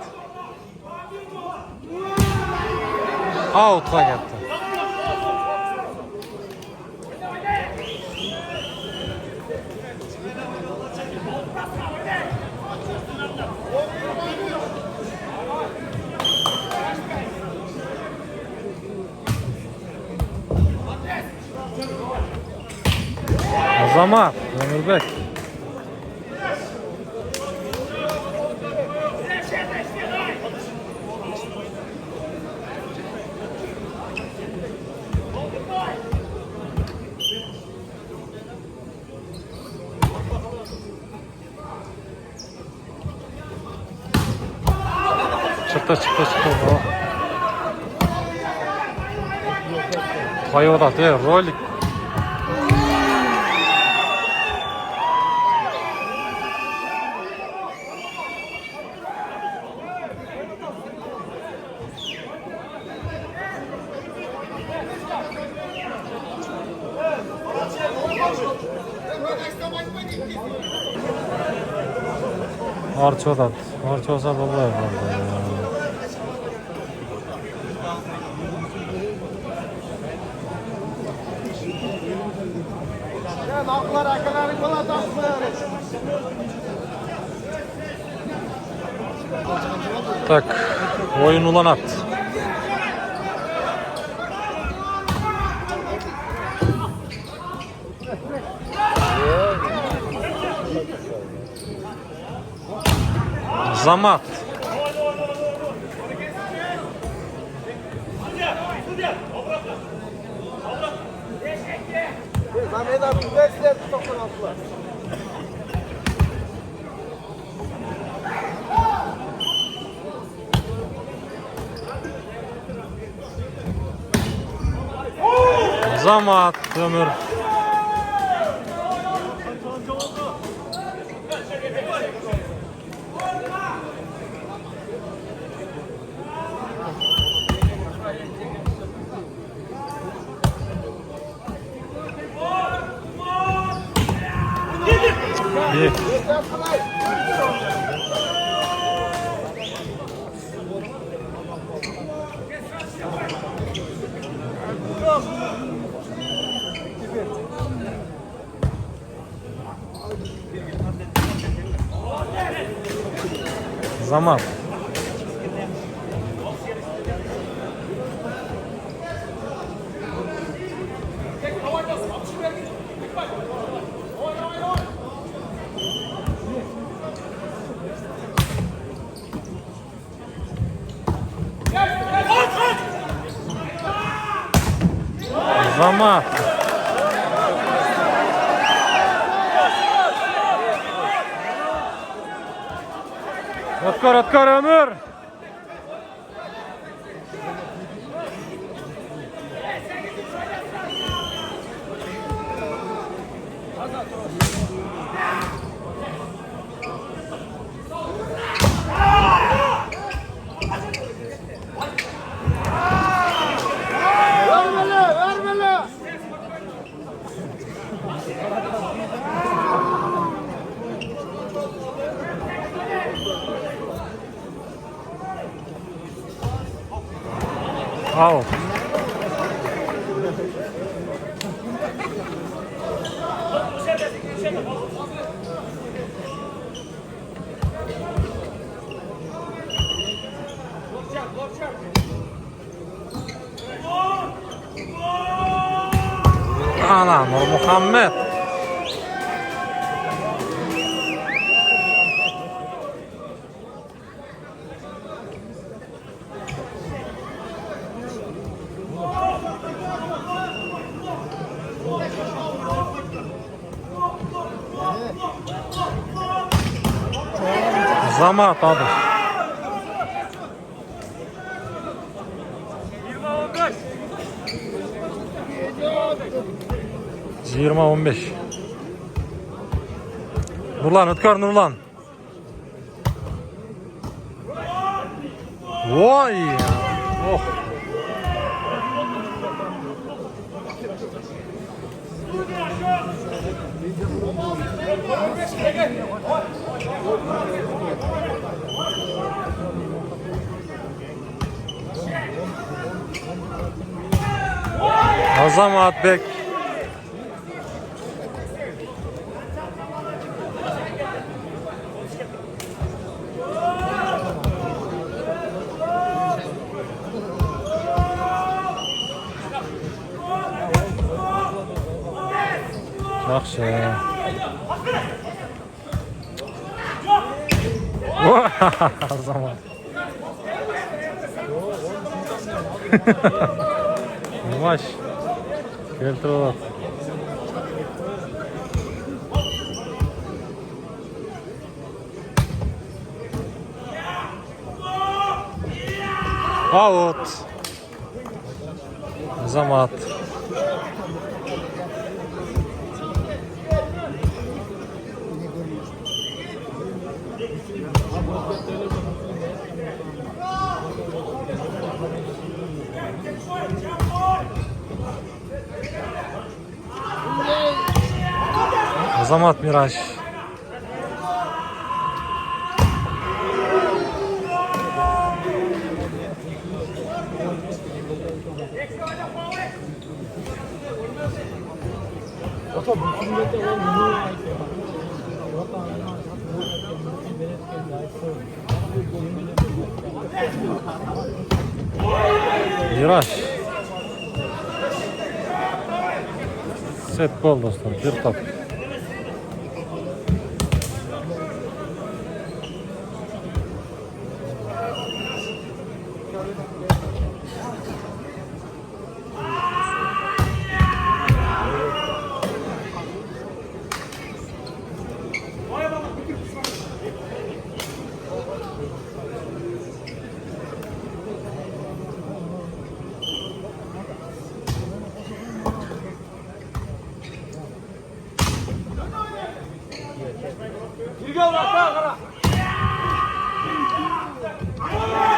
Out'a gitti. Azamat, Ömürbek. Çıktı. Toyota de rolik. Arço'sa baba herhalde ya. Ya naklar akaları kola takmıyor. Tak, oyun ulan at. Zamat. Zahmet abi besler tutoktan aldılar. Zamat Ömür. İyi. Zaman. Zaman. Ötkar Ömür. Vermeli. Al. Ana Nur Muhammed. Zamat abi. 20-15. Nurlan, Ötkar Nurlan. Vay ya. Oh. Azamat Bek. Yaxşı. Azamat. Yavaş. Keltir olat. Out. Azamat. Azamat Miraç. Miraç. Set gol dostlar. Bir top.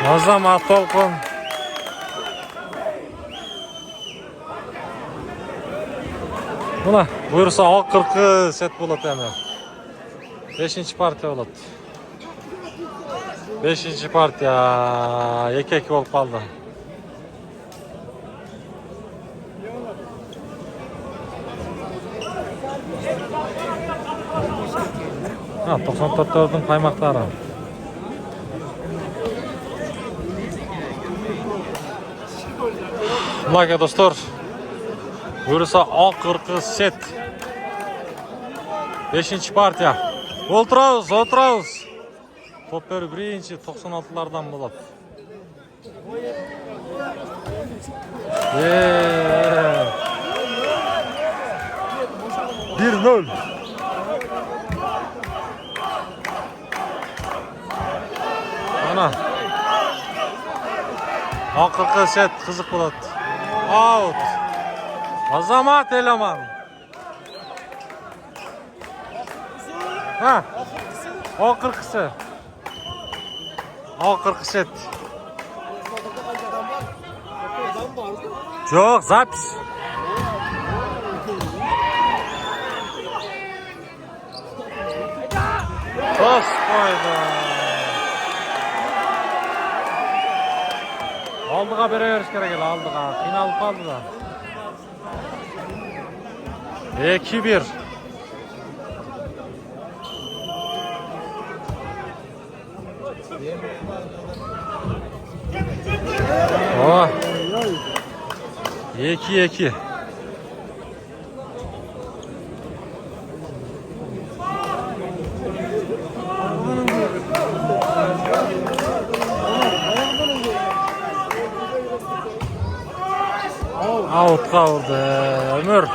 Azamat Tolkun. Buna buyursa A40 set bo'ladi hemen. 5. partiya bo'ladi. 5. partiya 2-2 bo'lib qoldi. Ha, 94'ün kaymakları. Bunlarga dostlar, buyursa A40 set. 5. partiya. O'tiramiz. Top berib birinchi 96'lardan bo'ladi. 1-0. Ana. A40 set qiziq bo'ladi. Out. Azamat eleman. Ha. A40'sı. A40 set. Yok, zapis. Tost koydu. Aldığa beraberiz kerak edi, aldığa. Final kaldı da. 2-1. Oh. 2-2. Out kaldı Ömür.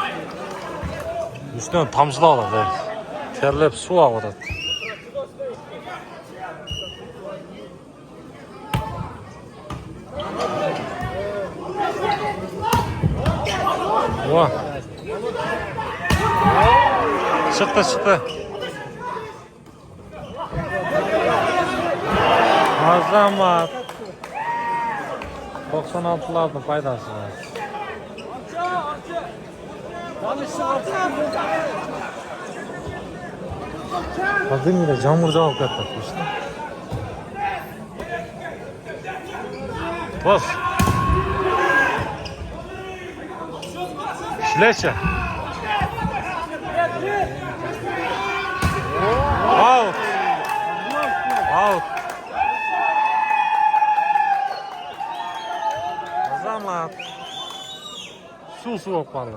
Üstüne tamsıla aladı. Terlep su avadı. Oha. Çıktı. Azamat. 96'ların faydası var. Vladimir Camur cevap kattı işte. Bas. Şleşe. Out. Azamat. Su opalı.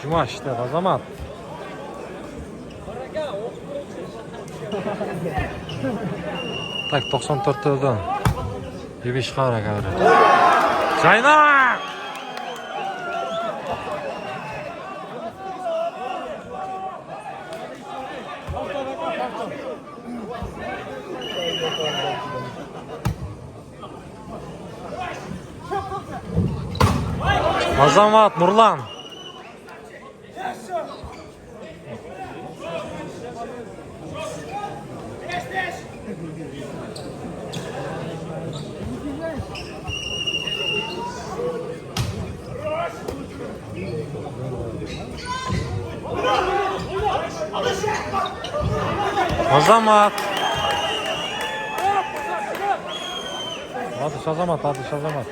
Cuma işte Azamat. Tak 94'ten. Bir çıkar abi. Çaynak. Azamat Nurlan. Azamat. Atış Azamat, atış Azamat.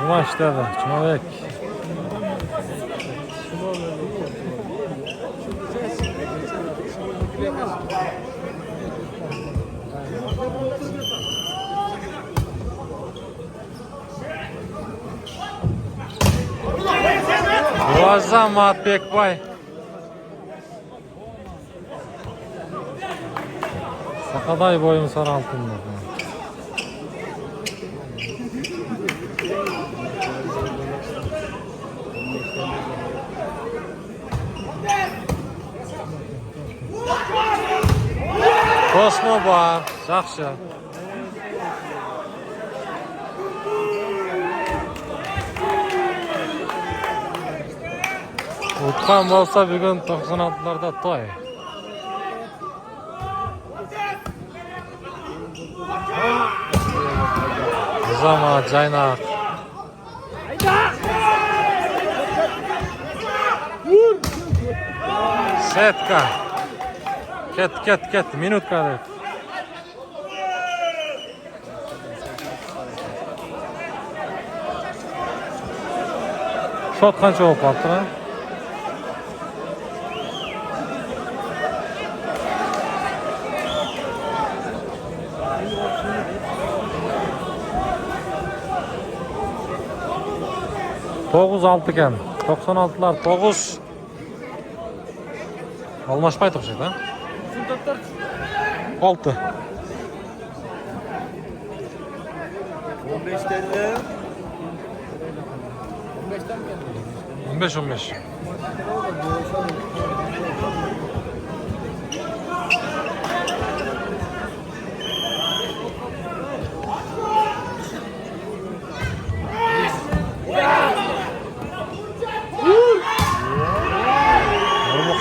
Cuma işte de, Cuma bek. Azamat Bekbay. Sakaday boyun sarı altında. Kosmo var, yaxşı. Utkan olsa bir gün 96'larda toy. Zama Caynak. Setka. Ket. Minut kaldı. Shot qancha bo'lib qoldi? 9-6 ekan. 96'lar 9. Almashmay turishadi, ha? 6. 15.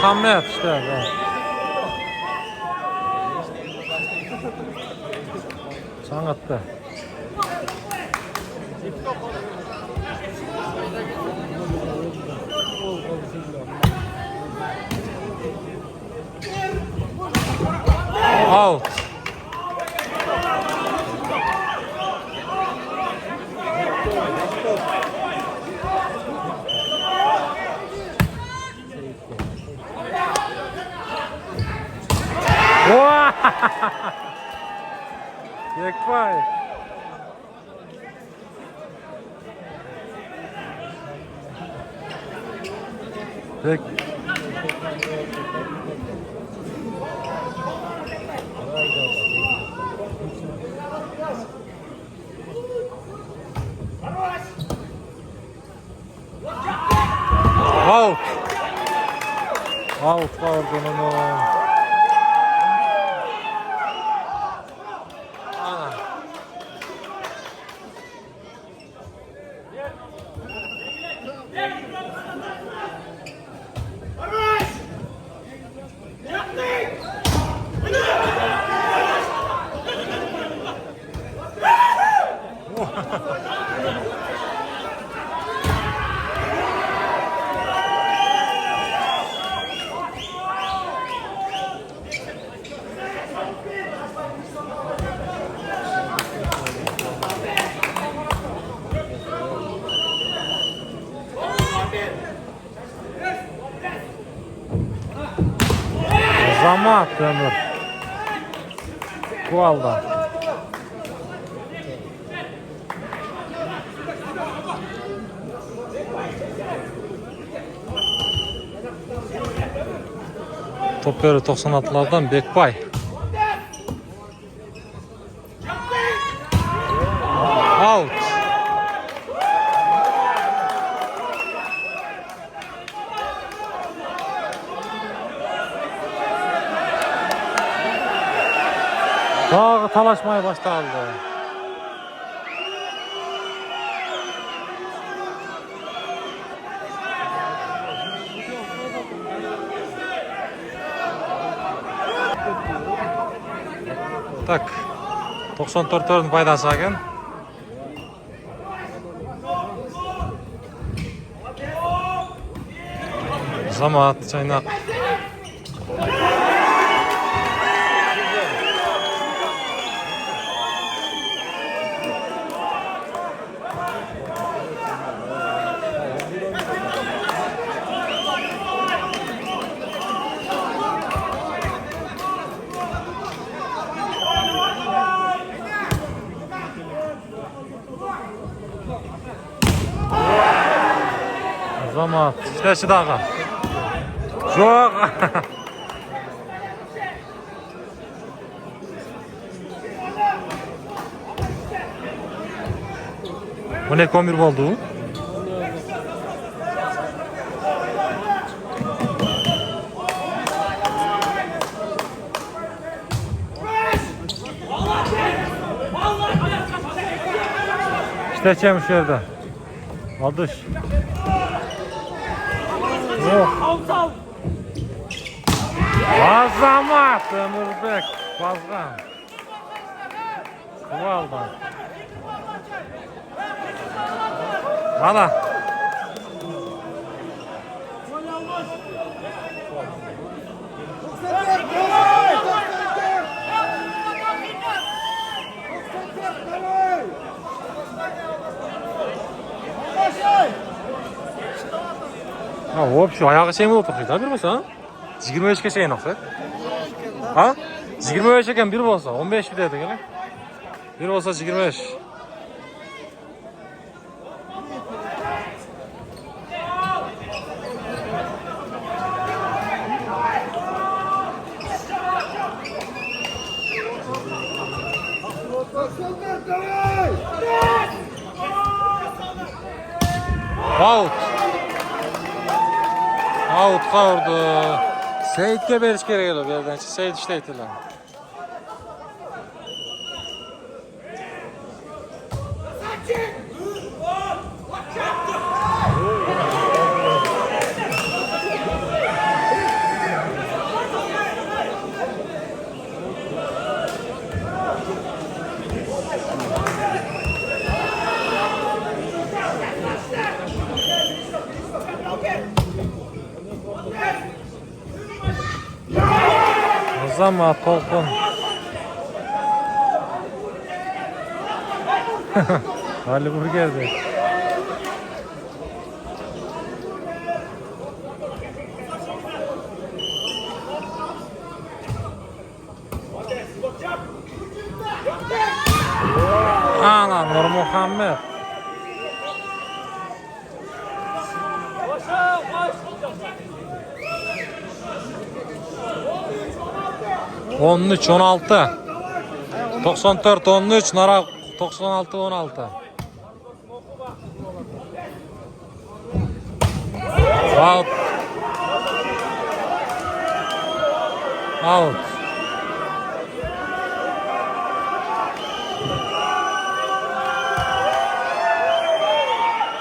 Muhammed işte. Evet. Sanatlı. Out. Bekbay. Bek. Out. Out var bunu. Zaman Ömür. Kualda. Top beri 96'lardan Bekbay. Out. Dağı talaşmaya başladı. Tak. 94'ün paydası ekan. Zamat çaynak. Zamat. İşte şu dağı. Çok. Bu ne komir oldu? İşte çemiş yerde. Alış. Oh. Azamat Ömürbek Bazgan. Kuvaldan. Bana. Ha, hop şu ayağı şey mi oturdu? Tabii mi sen? 25'e şey nasıl? Ha? 25 eken bir olsa 15 bir dedi gene. Bir olsa 25. Out. Out kaldı. Seyit'e beriş gerekiyor bir yerden. Seyit işte itiler. Zama topun. Ali Burger'de. Ana Nur Muhammed. On 13 16 94 13 Nara 96 16 Out. Out.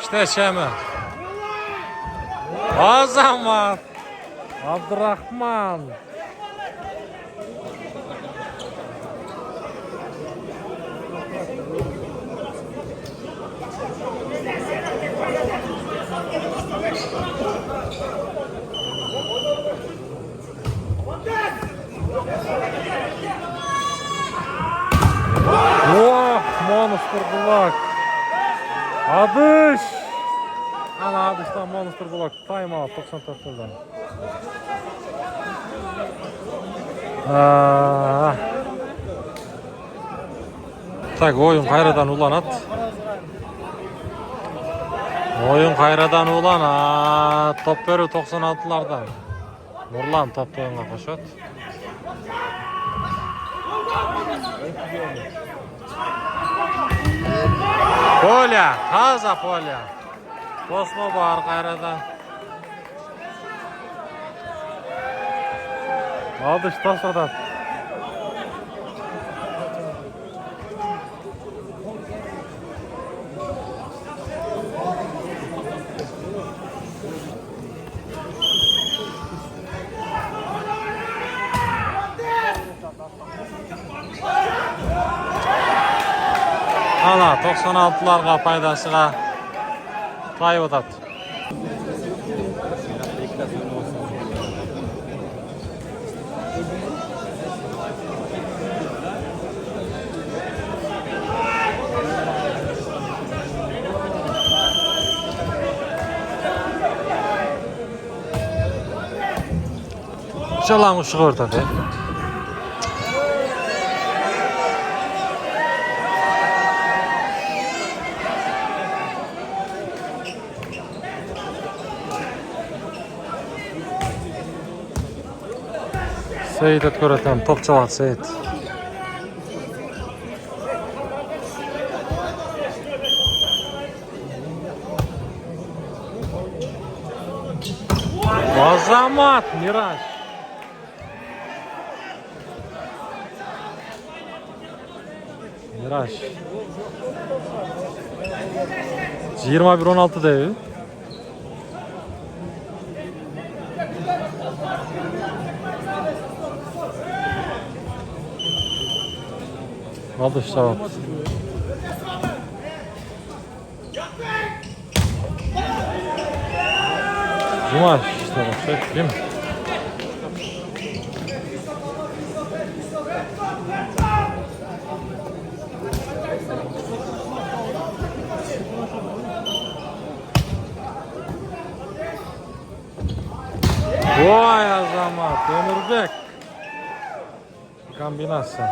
İşte Şemi. O zaman Abdurrahman. Oh, Monster Bulak. Adış. Ana Adış'tan Monster Bulak. Time out 94'den. Tak oyun hayradan ulanat. Oyun hayradan ulanat. Top beri 96'lardan. Nurlan toptu oyunga koşot. Polya, taza polya. Bosma bar qayradan. Aldış tasradan. Ana 96'larga paydasıga tayып atat. Çalan uşuğu ortada. Seyit et göreten top çalat Seyit. Azamat Miraç. Miraç. 21-16 değil. Aldı şavat. Cumaş işte bak şey değil mi? Vay Azamat Ömürbek. Kombinasyon.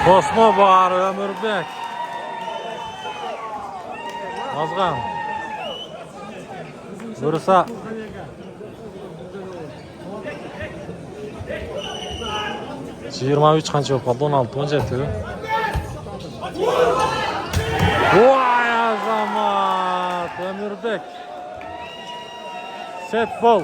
Osmo var Ömürbek. Azgan. Bursa. Yirmi üç kança yok kaldı 16 17. Vay Azamat Ömürbek. Set bol.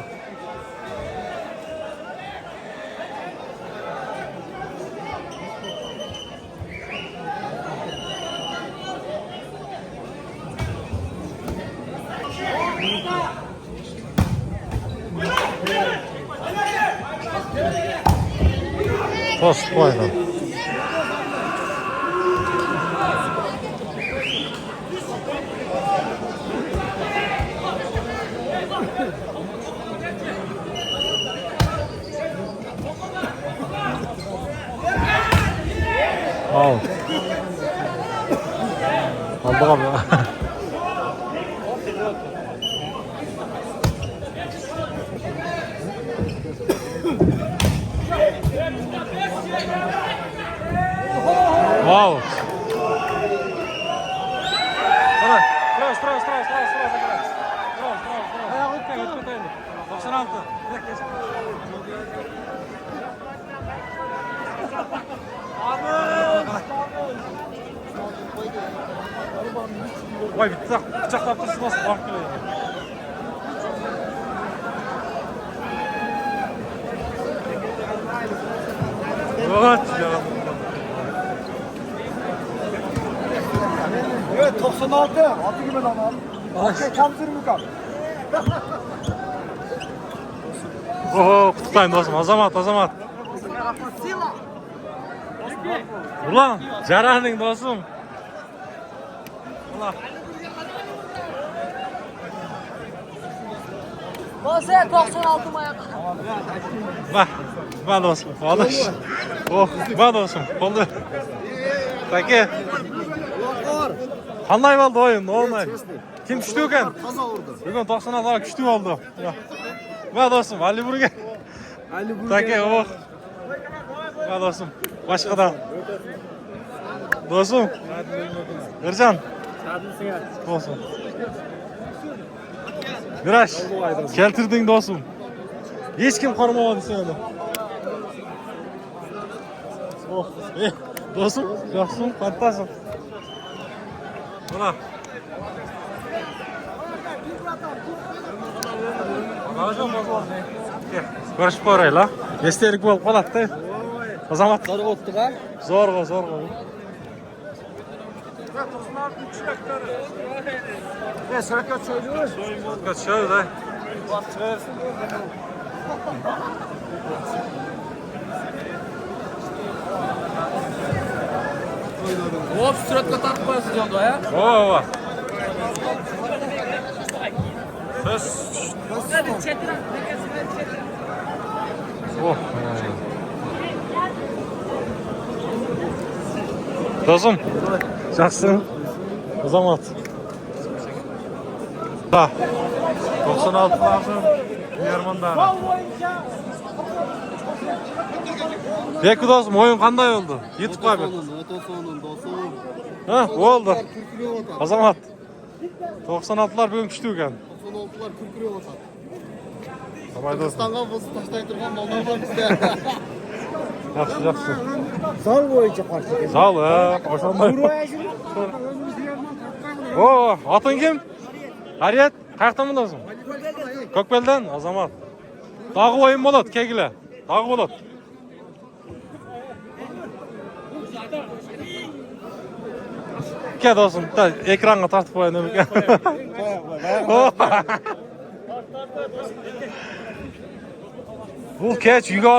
Post koydum. Al. Aldık abi. Wow. Hadi. Stres. Ayağı öpmeyin. 96. Vay bıçak taptırsın nasıl fark geliyor. Evet ya. Evet 96. 6 gibi lan abi. Kamzır mı kal? Oho kutlayın dostum Azamat. Ulan Carahn'ın dostum. Ulan. Base 96 mayak. Bak dostum. Alış. Oh bak dostum. Oldu. Peki. Qanday bo'ldi o'yin? Ne olmaydi? Kim küçtü ekan? Taza vurdu. Bugun 96'lar küçtü oldu. Va do'stim, Ali Burga. Ali Burga. Taka, oh. Va do'stim, boshqadan. Do'stim. Erjan. Do'stim. Mirash, keltirding do'stim. Hech kim qarmavadi seni. Oh, do'stim, yaxshisan, fantastik. Mana. Ko'rishib ko'raylik. Esterik bo'lib qoladi-da. Azamat. Zo'r o'tdi-a? Zo'rg'a. Sarakat söylüyor. Kaç şöyle. Hop, suratga tartib qo'yasiz oldi ya. Oo. Söz. Oh. Dostum. Жақсың. Azamat. Da. 96 lazım. Yermanda. Peki dostum, oyun qanday oldu? Yetib qo'ydi. Dostum. Ha, oldu. Kürkürüyor vatan. Azamat. 96'lar bugün küçtü ekan. 96'lar kürkürüyor vatan. Tamam dostum. Kırgızistan'a bozuk taşlayıp durgan mallar var bizde. Yaxşı. Sal boyunca karşı. Sağ ol ya. Oşanday. Oo, atın kim? Hariyet, qayerdan dostum? Көкбелден, Azamat. Дағы ойын болады, кегілі. Дағы болады. Ке достым, экранға тартып қойын өмеке. Бұл кеч үйге